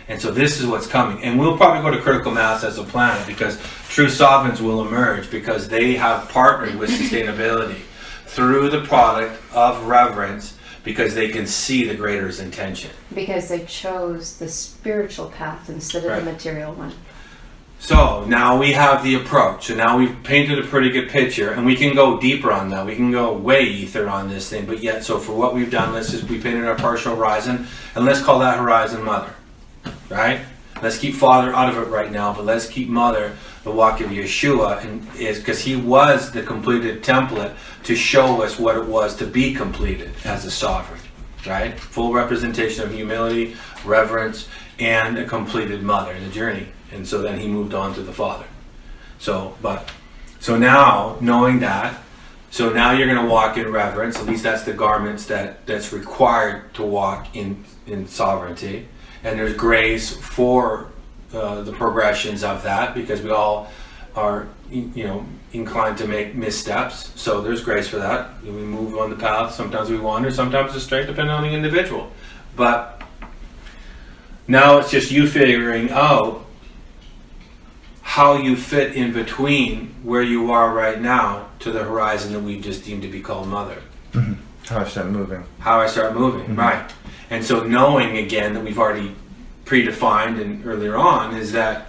And so this is what's coming. And we'll probably go to critical mass as a planet, because true sovereigns will emerge because they have partnered with sustainability through the product of reverence, because they can see the greater's intention. Because they chose the spiritual path instead of Right. the material one. So now we have the approach. So now we've painted a pretty good picture, and we can go deeper on that. We can go way ether on this thing. But yet, so for what we've done, we painted our partial horizon, and let's call that horizon Mother, right? Let's keep Father out of it right now, but let's keep Mother, the walk of Yeshua, and is because he was the completed template to show us what it was to be completed as a sovereign, right? Full representation of humility, reverence, and a completed Mother in the journey. And so then he moved on to the Father. So now, knowing that, so now you're going to walk in reverence. At least that's the garments that's required to walk in sovereignty. And there's grace for the progressions of that, because we all are, inclined to make missteps. So there's grace for that. We move on the path. Sometimes we wander. Sometimes it's straight, depending on the individual. But now it's just you figuring out how you fit in between where you are right now to the horizon that we've just deemed to be called Mother. Mm-hmm. How I start moving. How I start moving, right. And so knowing again that we've already predefined and earlier on is that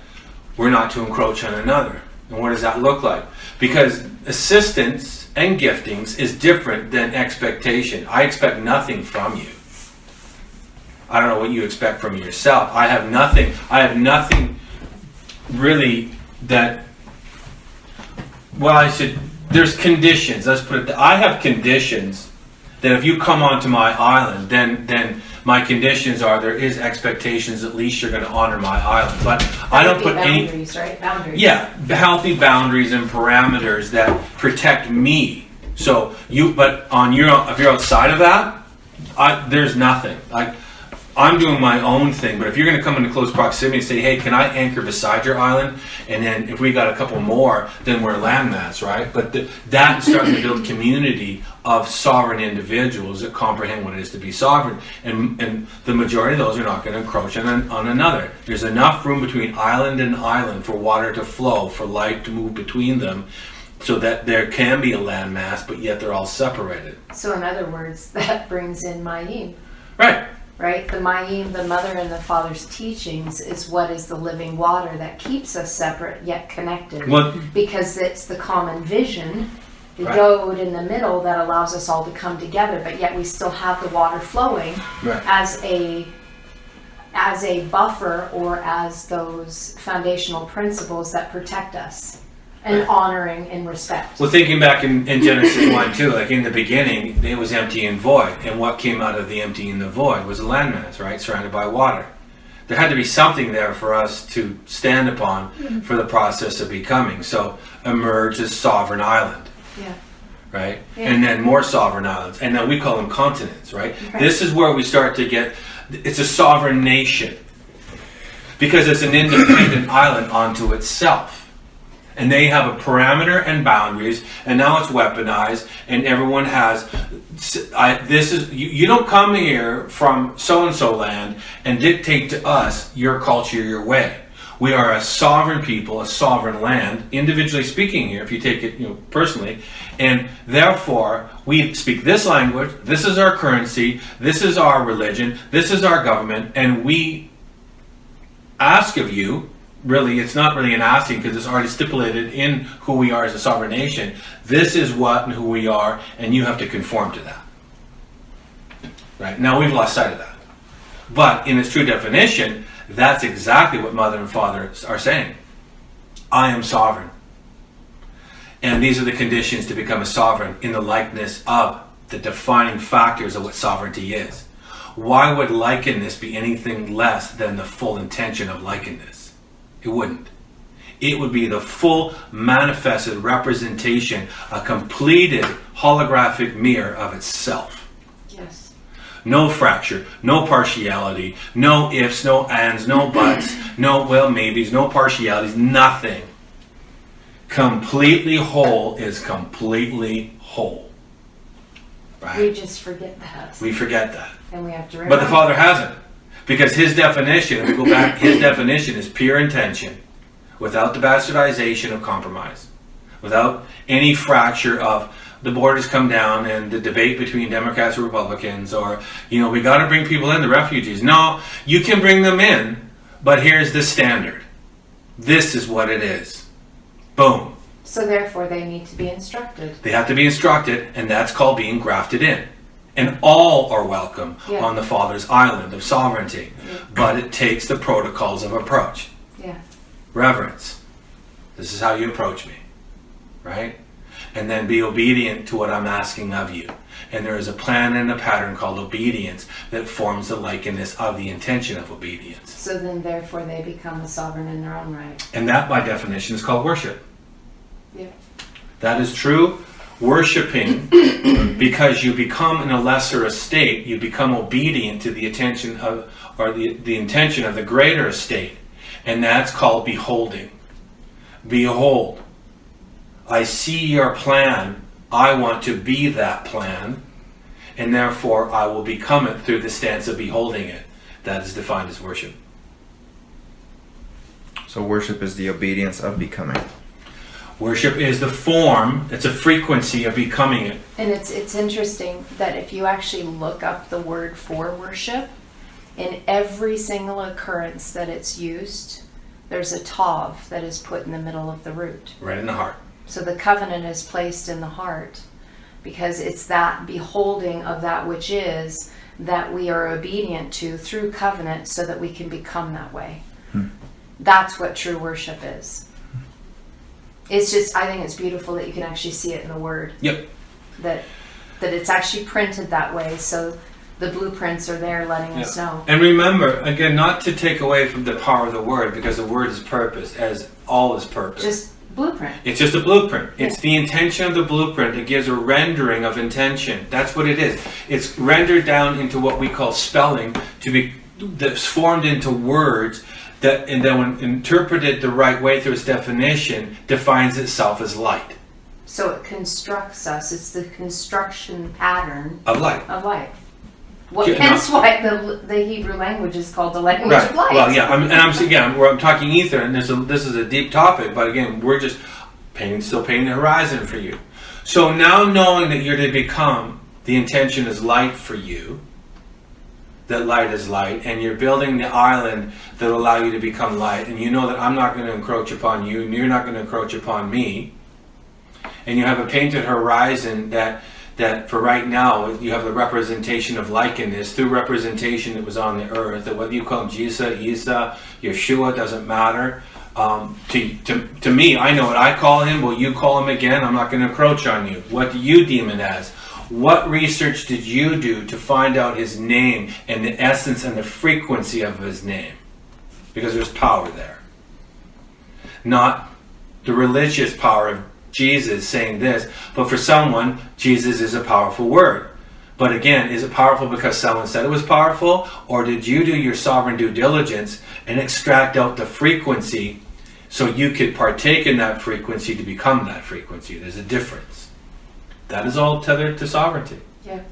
we're not to encroach on another. And what does that look like? Because assistance and giftings is different than expectation. I expect nothing from you. I don't know what you expect from yourself. I have nothing really that, there's conditions, let's put it that I have conditions that if you come onto my island, then my conditions are there is expectations at least you're going to honor my island. But I don't put boundaries, right? Boundaries. Yeah, healthy boundaries and parameters that protect me. So but if you're outside of that, there's nothing. I'm doing my own thing, but if you're going to come into close proximity and say, hey, can I anchor beside your island? And then if we got a couple more, then we're landmass, right? But that is starting to build community of sovereign individuals that comprehend what it is to be sovereign. And the majority of those are not going to encroach on another. There's enough room between island and island for water to flow, for light to move between them, so that there can be a landmass, but yet they're all separated. So in other words, that brings in Mayim. Right. Right? The Mayim, the Mother and the Father's teachings, is what is the living water that keeps us separate yet connected. Because it's the common vision, the yod in the middle, that allows us all to come together, but yet we still have the water flowing as a buffer, or as those foundational principles that protect us. And honoring and respect. Well, thinking back in Genesis 1 too, like in the beginning, it was empty and void. And what came out of the empty and the void was a landmass, right? Surrounded by water. There had to be something there for us to stand upon for the process of becoming. So emerge as sovereign island. Yeah. Right? Yeah. And then more sovereign islands. And now we call them continents, right? This is where we start to get, it's a sovereign nation. Because it's an independent island unto itself. And they have a parameter and boundaries, and now it's weaponized, and everyone has. You don't come here from so-and-so land and dictate to us your culture, your way. We are a sovereign people, a sovereign land, individually speaking here, if you take it personally, and therefore we speak this language, this is our currency, this is our religion, this is our government, and we ask of you. Really, it's not really an asking, because it's already stipulated in who we are as a sovereign nation. This is what and who we are, and you have to conform to that. Right? Now we've lost sight of that. But in its true definition, that's exactly what Mother and Father are saying. I am sovereign. And these are the conditions to become a sovereign in the likeness of the defining factors of what sovereignty is. Why would likeness be anything less than the full intention of likeness? It wouldn't. It would be the full manifested representation, a completed holographic mirror of itself. Yes. No fracture, no partiality, no ifs, no ands, no buts, no well maybes, no partialities, nothing. Completely whole is completely whole. We Right? just forget that. We forget that. And we have to But the Father hasn't. Because his definition, if we go back, his definition is pure intention, without the bastardization of compromise, without any fracture of the borders come down and the debate between Democrats and Republicans, or, we got to bring people in, the refugees. No, you can bring them in, but here's the standard. This is what it is. Boom. So therefore they need to be instructed. They have to be instructed, and that's called being grafted in. And all are welcome Yeah. on the Father's island of sovereignty. Yeah. But it takes the protocols of approach. Yeah. Reverence. This is how you approach me. Right? And then be obedient to what I'm asking of you. And there is a plan and a pattern called obedience that forms the likeness of the intention of obedience. So then therefore they become a sovereign in their own right. And that, by definition, is called worship. Yeah. That is true worshiping because you become in a lesser estate, you become obedient to the attention of, or the intention of the greater estate. And that's called beholding. Behold, I see your plan, I want to be that plan, and therefore I will become it through the stance of beholding it. That is defined as worship. So worship is the obedience of becoming. Worship is the form, it's a frequency of becoming it. And it's interesting that if you actually look up the word for worship, in every single occurrence that it's used, there's a tav that is put in the middle of the root. Right in the heart. So the covenant is placed in the heart because it's that beholding of that which is that we are obedient to through covenant so that we can become that way. That's what true worship is. It's just, I think it's beautiful that you can actually see it in the word. Yep. That it's actually printed that way, so the blueprints are there letting us know. And remember, again, not to take away from the power of the word, because the word is purpose, as all is purpose. Just blueprint. It's just a blueprint. Yeah. It's the intention of the blueprint. It gives a rendering of intention. That's what it is. It's rendered down into what we call spelling, that's formed into words, that, and then when interpreted the right way through its definition, defines itself as light. So it constructs us. It's the construction pattern Of light. of light. Well, Yeah, hence why the Hebrew language is called the language of light. Well, yeah. I'm talking ether, and this is a deep topic. But again, we're just still painting the horizon for you. So now, knowing that you're to become, the intention is light for you. That light is light, and you're building the island that will allow you to become light. And you know that I'm not going to encroach upon you, and you're not going to encroach upon me. And you have a painted horizon that for right now, you have the representation of likeness through representation that was on the earth. That whether you call him Jesus, Isa, Yeshua, doesn't matter. To me, I know what I call him. Will you call him again? I'm not going to encroach on you. What do you deem it as? What research did you do to find out his name and the essence and the frequency of his name? Because there's power there. Not the religious power of Jesus saying this, but for someone, Jesus is a powerful word. But again, is it powerful because someone said it was powerful, or did you do your sovereign due diligence and extract out the frequency so you could partake in that frequency to become that frequency? There's a difference. That is all tethered to sovereignty. Yeah.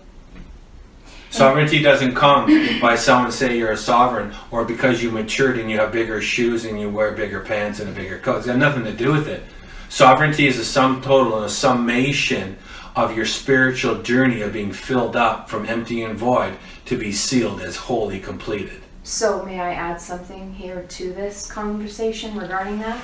Sovereignty doesn't come by someone say you're a sovereign, or because you matured and you have bigger shoes and you wear bigger pants and a bigger coat. It's got nothing to do with it. Sovereignty is a sum total and a summation of your spiritual journey of being filled up from empty and void to be sealed as wholly completed. So may I add something here to this conversation regarding that?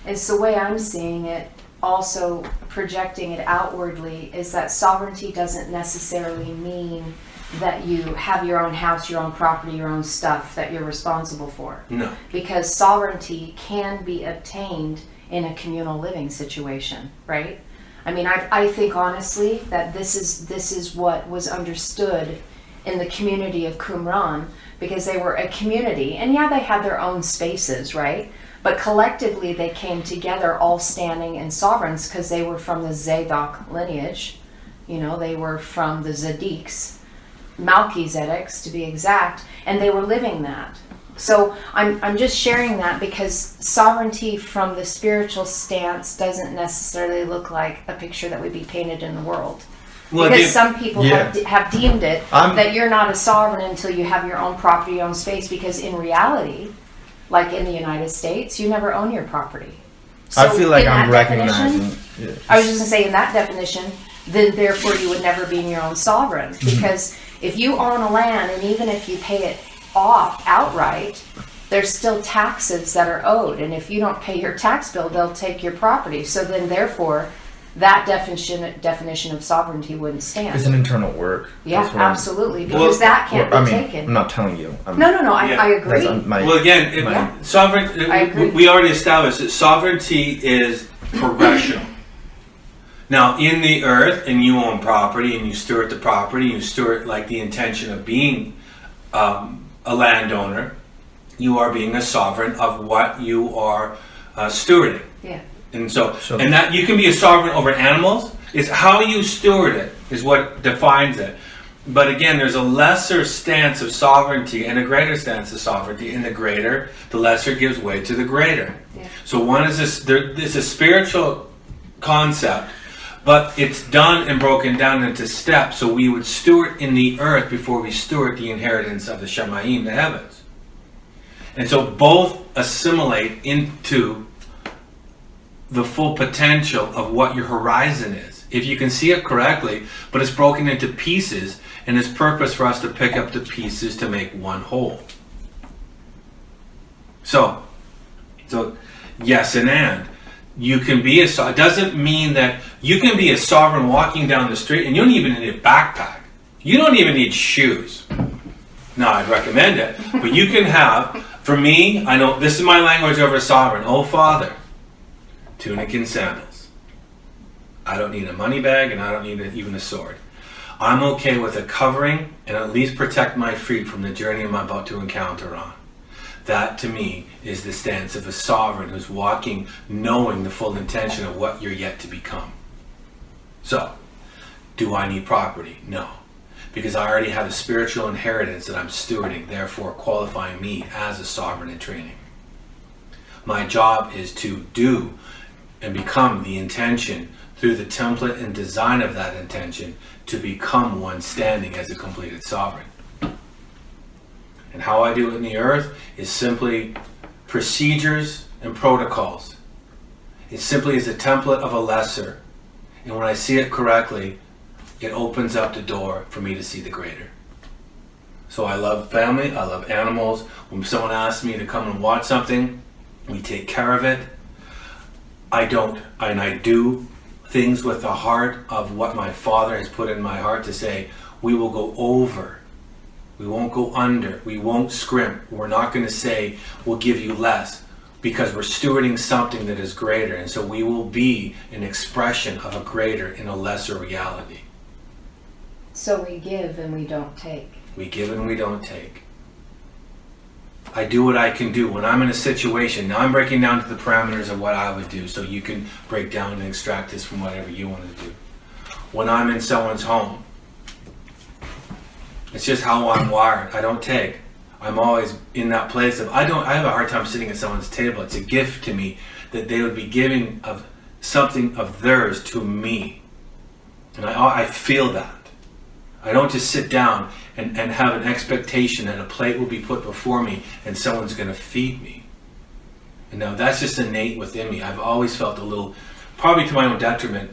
It's the way I'm seeing it, also projecting it outwardly, is that sovereignty doesn't necessarily mean that you have your own house, your own property, your own stuff that you're responsible for. No. Because sovereignty can be obtained in a communal living situation, right? I mean, I think honestly that this is what was understood in the community of Qumran, because they were a community, and yeah, they had their own spaces, right? But collectively they came together, all standing in sovereigns, because they were from the Zadok lineage. You know, they were from the Zaddiks, Melchizedeks to be exact, and they were living that. So I'm just sharing that because sovereignty from the spiritual stance doesn't necessarily look like a picture that would be painted in the world. Well, because some people Yeah. have deemed it that you're not a sovereign until you have your own property, your own space, because in reality, like in the United States, you never own your property. So I feel like in I'm that definition, recognizing. Yeah. I was just going to say, in that definition, then therefore you would never be your own sovereign. Because if you own a land, and even if you pay it off outright, there's still taxes that are owed. And if you don't pay your tax bill, they'll take your property. So then therefore, that definition of sovereignty wouldn't stand. It's an internal work. Yeah, That's what I'm- absolutely. Because that can't Well, be I mean, taken. I'm not telling you. No, I Yeah. agree. Well, again, Yeah. sovereign. I agree. We already established that sovereignty is progressional. Now, in the earth, and you own property, and you steward the property, you steward like the intention of being a landowner. You are being a sovereign of what you are stewarding. Yeah. And so, So- and that you can be a sovereign over animals. It's how you steward it is what defines it. But again, there's a lesser stance of sovereignty and a greater stance of sovereignty. And the greater, the lesser gives way to the greater. Yeah. So one is this. There's a spiritual concept, but it's done and broken down into steps. So we would steward in the earth before we steward the inheritance of the Shemayim, the heavens. And so both assimilate into the full potential of what your horizon is, if you can see it correctly, but it's broken into pieces, and it's purpose for us to pick up the pieces to make one whole. So yes and. You can be it doesn't mean that you can be a sovereign walking down the street and you don't even need a backpack. You don't even need shoes. No, I'd recommend it. But you can have, for me, I know this is my language over sovereign. Oh, Father, tunic and sandals. I don't need a money bag and I don't need even a sword. I'm okay with a covering and at least protect my feet from the journey I'm about to encounter on. That to me is the stance of a sovereign who's walking knowing the full intention of what you're yet to become. So, do I need property? No. Because I already have a spiritual inheritance that I'm stewarding, therefore qualifying me as a sovereign in training. My job is to do and become the intention through the template and design of that intention to become one standing as a completed sovereign. And how I do it in the earth is simply procedures and protocols. It simply is a template of a lesser. And when I see it correctly, it opens up the door for me to see the greater. So I love family, I love animals. When someone asks me to come and watch something, we take care of it. I do things with the heart of what my Father has put in my heart to say, we will go over. We won't go under. We won't scrimp. We're not going to say we'll give you less because we're stewarding something that is greater. And so we will be an expression of a greater in a lesser reality. So we give and we don't take. We give and we don't take. I do what I can do. When I'm in a situation, now I'm breaking down to the parameters of what I would do so you can break down and extract this from whatever you want to do. When I'm in someone's home, it's just how I'm wired. I don't take. I'm always in that place of I have a hard time sitting at someone's table. It's a gift to me that they would be giving of something of theirs to me. And I feel that. I don't just sit down and have an expectation that a plate will be put before me and someone's going to feed me. And now that's just innate within me. I've always felt a little, probably to my own detriment,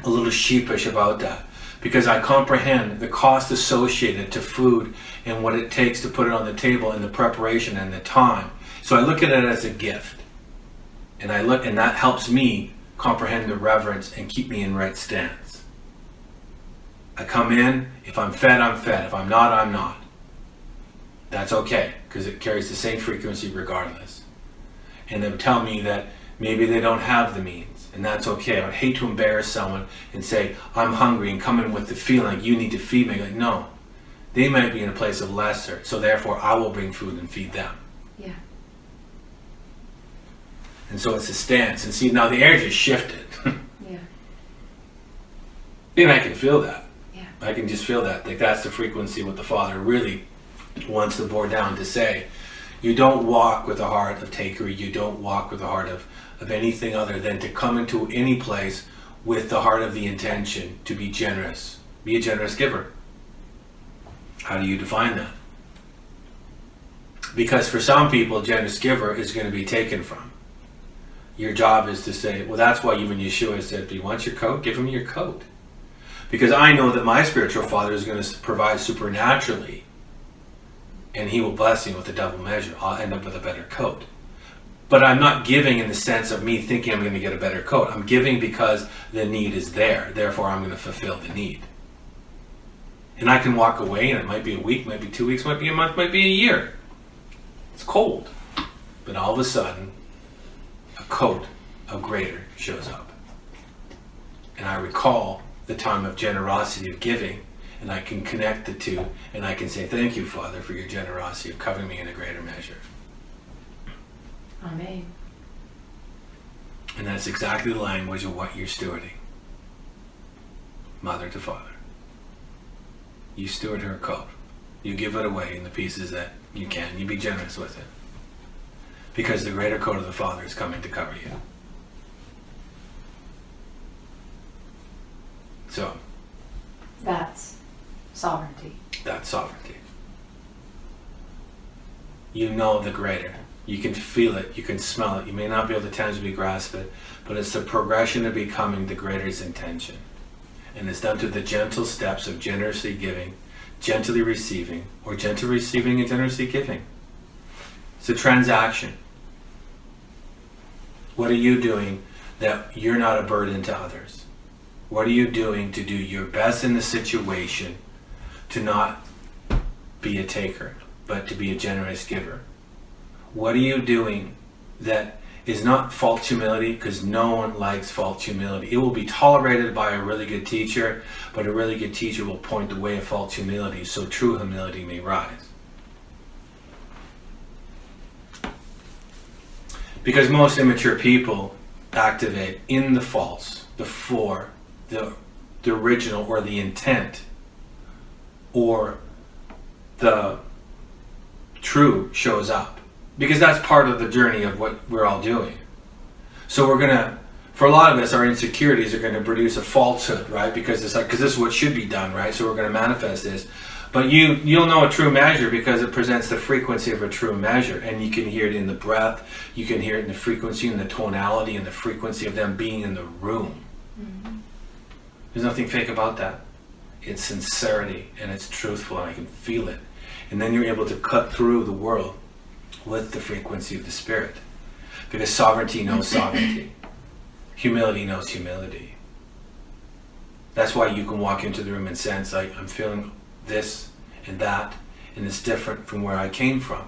a little sheepish about that. Because I comprehend the cost associated to food and what it takes to put it on the table and the preparation and the time. So I look at it as a gift. And that helps me comprehend the reverence and keep me in right stance. I come in, if I'm fed, I'm fed. If I'm not, I'm not. That's okay, because it carries the same frequency regardless. And they tell me that maybe they don't have the means. And that's okay. I would hate to embarrass someone and say, I'm hungry, and come in with the feeling like you need to feed me. Like, no. They might be in a place of lesser, so therefore I will bring food and feed them. Yeah. And so it's a stance. And see, now the air just shifted. Yeah. And I can feel that. Yeah. I can just feel that. Like that's the frequency what the Father really wants to bore down to say. You don't walk with a heart of takery. You don't walk with a heart of anything other than to come into any place with the heart of the intention to be generous. Be a generous giver. How do you define that? Because for some people, generous giver is going to be taken from. Your job is to say, well, that's why even Yeshua said, do you want your coat? Give him your coat. Because I know that my spiritual father is going to provide supernaturally, and he will bless me with a double measure. I'll end up with a better coat. But I'm not giving in the sense of me thinking I'm going to get a better coat. I'm giving because the need is there. Therefore, I'm going to fulfill the need. And I can walk away, and it might be a week, might be 2 weeks, might be a month, might be a year. It's cold. But all of a sudden, a coat of greater shows up. And I recall the time of generosity of giving, and I can connect the two, and I can say, thank you, Father, for your generosity of covering me in a greater measure. Amen. And that's exactly the language of what you're stewarding. Mother to father. You steward her coat. You give it away in the pieces that you can. You be generous with it. Because the greater coat of the Father is coming to cover you. So. That's sovereignty. That's sovereignty. You know the greater. You can feel it. You can smell it. You may not be able to tangibly grasp it, but it's the progression of becoming the greater's intention. And it's done through the gentle steps of generously giving, gently receiving, or gently receiving and generously giving. It's a transaction. What are you doing that you're not a burden to others? What are you doing to do your best in the situation to not be a taker, but to be a generous giver? What are you doing that is not false humility? Because no one likes false humility. It will be tolerated by a really good teacher, but a really good teacher will point the way of false humility so true humility may rise. Because most immature people activate in the false, the for, the original, or the intent, or the true shows up. Because that's part of the journey of what we're all doing. So we're gonna, for a lot of us, our insecurities are gonna produce a falsehood, right? Because it's like, because this is what should be done, right? So we're gonna manifest this. But you'll know a true measure because it presents the frequency of a true measure. And you can hear it in the breath, you can hear it in the frequency and the tonality and the frequency of them being in the room. Mm-hmm. There's nothing fake about that. It's sincerity and it's truthful and I can feel it. And then you're able to cut through the world with the frequency of the Spirit. Because sovereignty knows sovereignty. Humility knows humility. That's why you can walk into the room and sense like, I'm feeling this and that, and it's different from where I came from.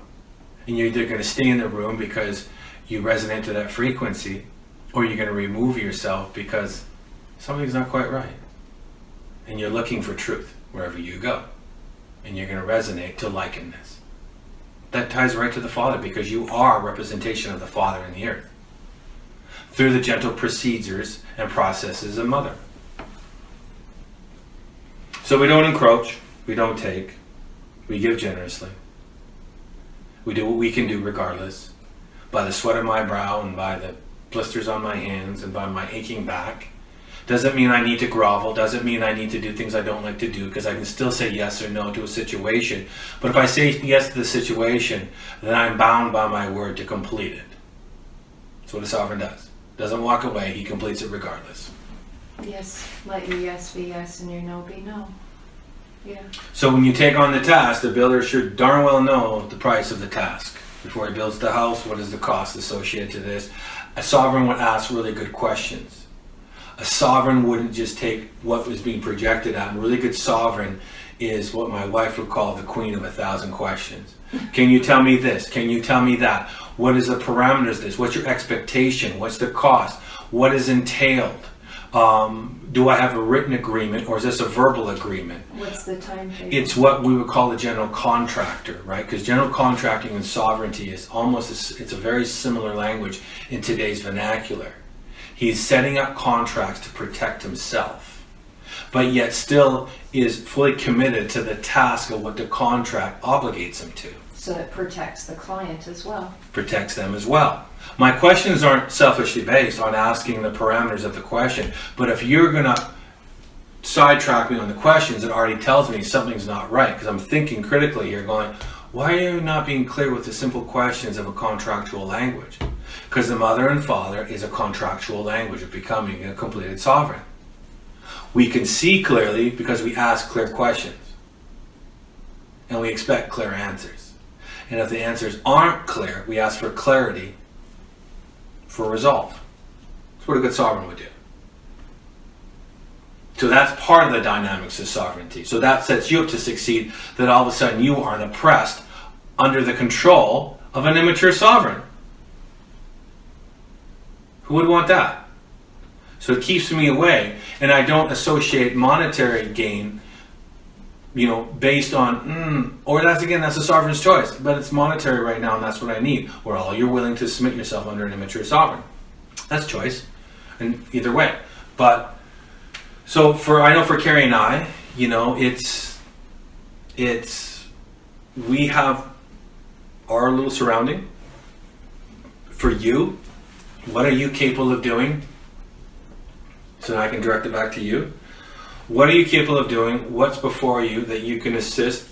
And you're either going to stay in the room because you resonate to that frequency, or you're going to remove yourself because something's not quite right. And you're looking for truth wherever you go. And you're going to resonate to likeness. That ties right to the Father because you are a representation of the Father in the earth. Through the gentle procedures and processes of Mother. So we don't encroach, we don't take, we give generously. We do what we can do regardless. By the sweat of my brow and by the blisters on my hands and by my aching back. Doesn't mean I need to grovel, doesn't mean I need to do things I don't like to do, because I can still say yes or no to a situation. But if I say yes to the situation, then I'm bound by my word to complete it. That's what a sovereign does. Doesn't walk away, he completes it regardless. Yes, let your yes be yes and your no be no. Yeah. So when you take on the task, the builder should darn well know the price of the task. Before he builds the house, what is the cost associated to this? A sovereign would ask really good questions. A sovereign wouldn't just take what was being projected at. A really good sovereign is what my wife would call the queen of 1,000 questions. Can you tell me this? Can you tell me that? What is the parameters of this? What's your expectation? What's the cost? What is entailed? Do I have a written agreement, or is this a verbal agreement? What's the time frame? It's what we would call the general contractor, right? Because general contracting and sovereignty is it's a very similar language in today's vernacular. He's setting up contracts to protect himself, but yet still is fully committed to the task of what the contract obligates him to. So it protects the client as well. Protects them as well. My questions aren't selfishly based on asking the parameters of the question, but if you're going to sidetrack me on the questions, it already tells me something's not right, because I'm thinking critically here going, why are you not being clear with the simple questions of a contractual language? Because the mother and father is a contractual language of becoming a completed sovereign. We can see clearly because we ask clear questions, and we expect clear answers. And if the answers aren't clear, we ask for clarity for resolve. That's what a good sovereign would do. So that's part of the dynamics of sovereignty. So that sets you up to succeed, that all of a sudden you aren't oppressed under the control of an immature sovereign. Who would want that? So it keeps me away, and I don't associate monetary gain, based on, or that's a sovereign's choice, but it's monetary right now and that's what I need. Or all you're willing to submit yourself under an immature sovereign. That's choice, and either way. But, so I know for Carrie and I, we have our little surrounding. For you, what are you capable of doing? So I can direct it back to you. What are you capable of doing? What's before you that you can assist?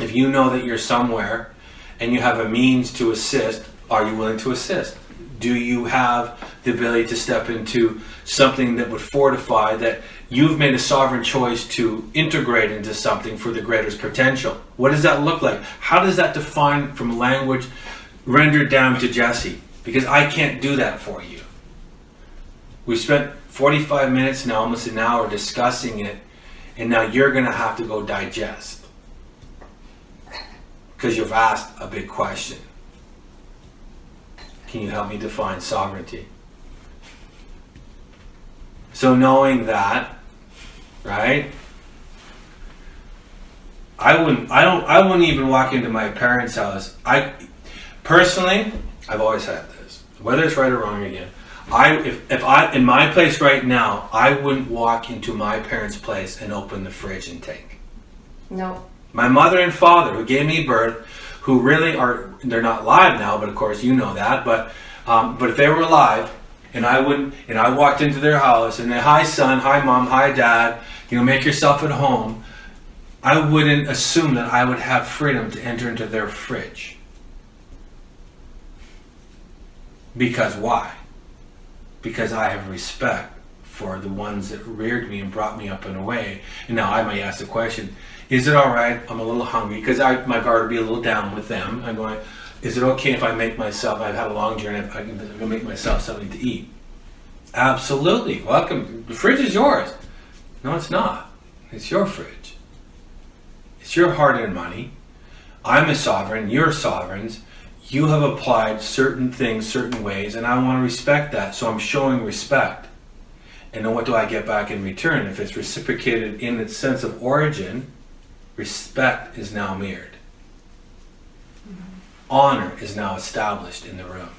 If you know that you're somewhere and you have a means to assist, are you willing to assist? Do you have the ability to step into something that would fortify, that you've made a sovereign choice to integrate into something for the greater's potential? What does that look like? How does that define from language rendered down to Jesse? Because I can't do that for you. We spent 45 minutes now, almost an hour, discussing it, and now you're going to have to go digest because you've asked a big question. Can you help me define sovereignty? So knowing that, right? I wouldn't even walk into my parents' house. Personally, I've always had this. Whether it's right or wrong again. If I in my place right now, I wouldn't walk into my parents' place and open the fridge and take. No. My mother and father, who gave me birth, who really they're not alive now, but of course you know that. But if they were alive, and I walked into their house and they, hi son, hi mom, hi dad, make yourself at home. I wouldn't assume that I would have freedom to enter into their fridge. Because why? Because I have respect for the ones that reared me and brought me up in a way. And now I might ask the question, is it all right? I'm a little hungry, because my guard would be a little down with them. I'm going, is it okay if I make myself, I've had a long journey, I can make myself something to eat? Absolutely, welcome. The fridge is yours. No, it's not. It's your fridge. It's your hard-earned money. I'm a sovereign, you're sovereigns. You have applied certain things, certain ways, and I want to respect that. So I'm showing respect. And then what do I get back in return? If it's reciprocated in its sense of origin, respect is now mirrored. Honor is now established in the room.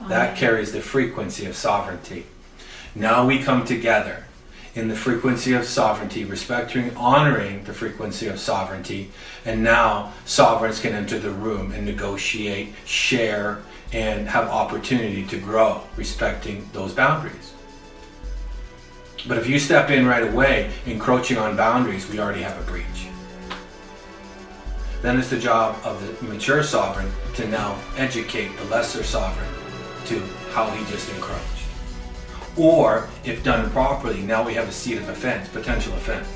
That carries the frequency of sovereignty. Now we come together in the frequency of sovereignty, respecting, honoring the frequency of sovereignty, and now sovereigns can enter the room and negotiate, share, and have opportunity to grow, respecting those boundaries. But if you step in right away, encroaching on boundaries, we already have a breach. Then it's the job of the mature sovereign to now educate the lesser sovereign to how he just encroached. Or, if done properly, now we have a seed of offense, potential offense.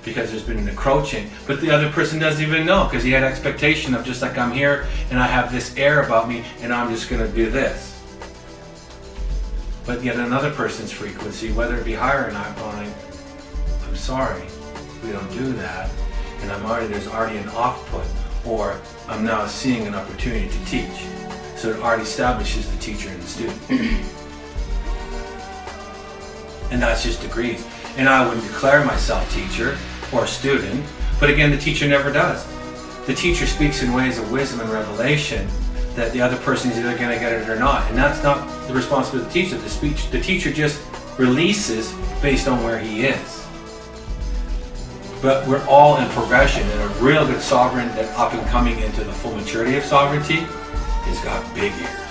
Because there's been an encroaching, but the other person doesn't even know, because he had expectation of, just like I'm here and I have this air about me and I'm just going to do this. But yet another person's frequency, whether it be higher or not, going, I'm sorry, we don't do that, and there's already an off-put, or I'm now seeing an opportunity to teach. So it already establishes the teacher and the student. And that's just degrees. And I wouldn't declare myself teacher or student, but again, the teacher never does. The teacher speaks in ways of wisdom and revelation that the other person is either going to get it or not. And that's not the responsibility of the teacher. The teacher just releases based on where he is. But we're all in progression, and a real good sovereign that up and coming into the full maturity of sovereignty has got big ears.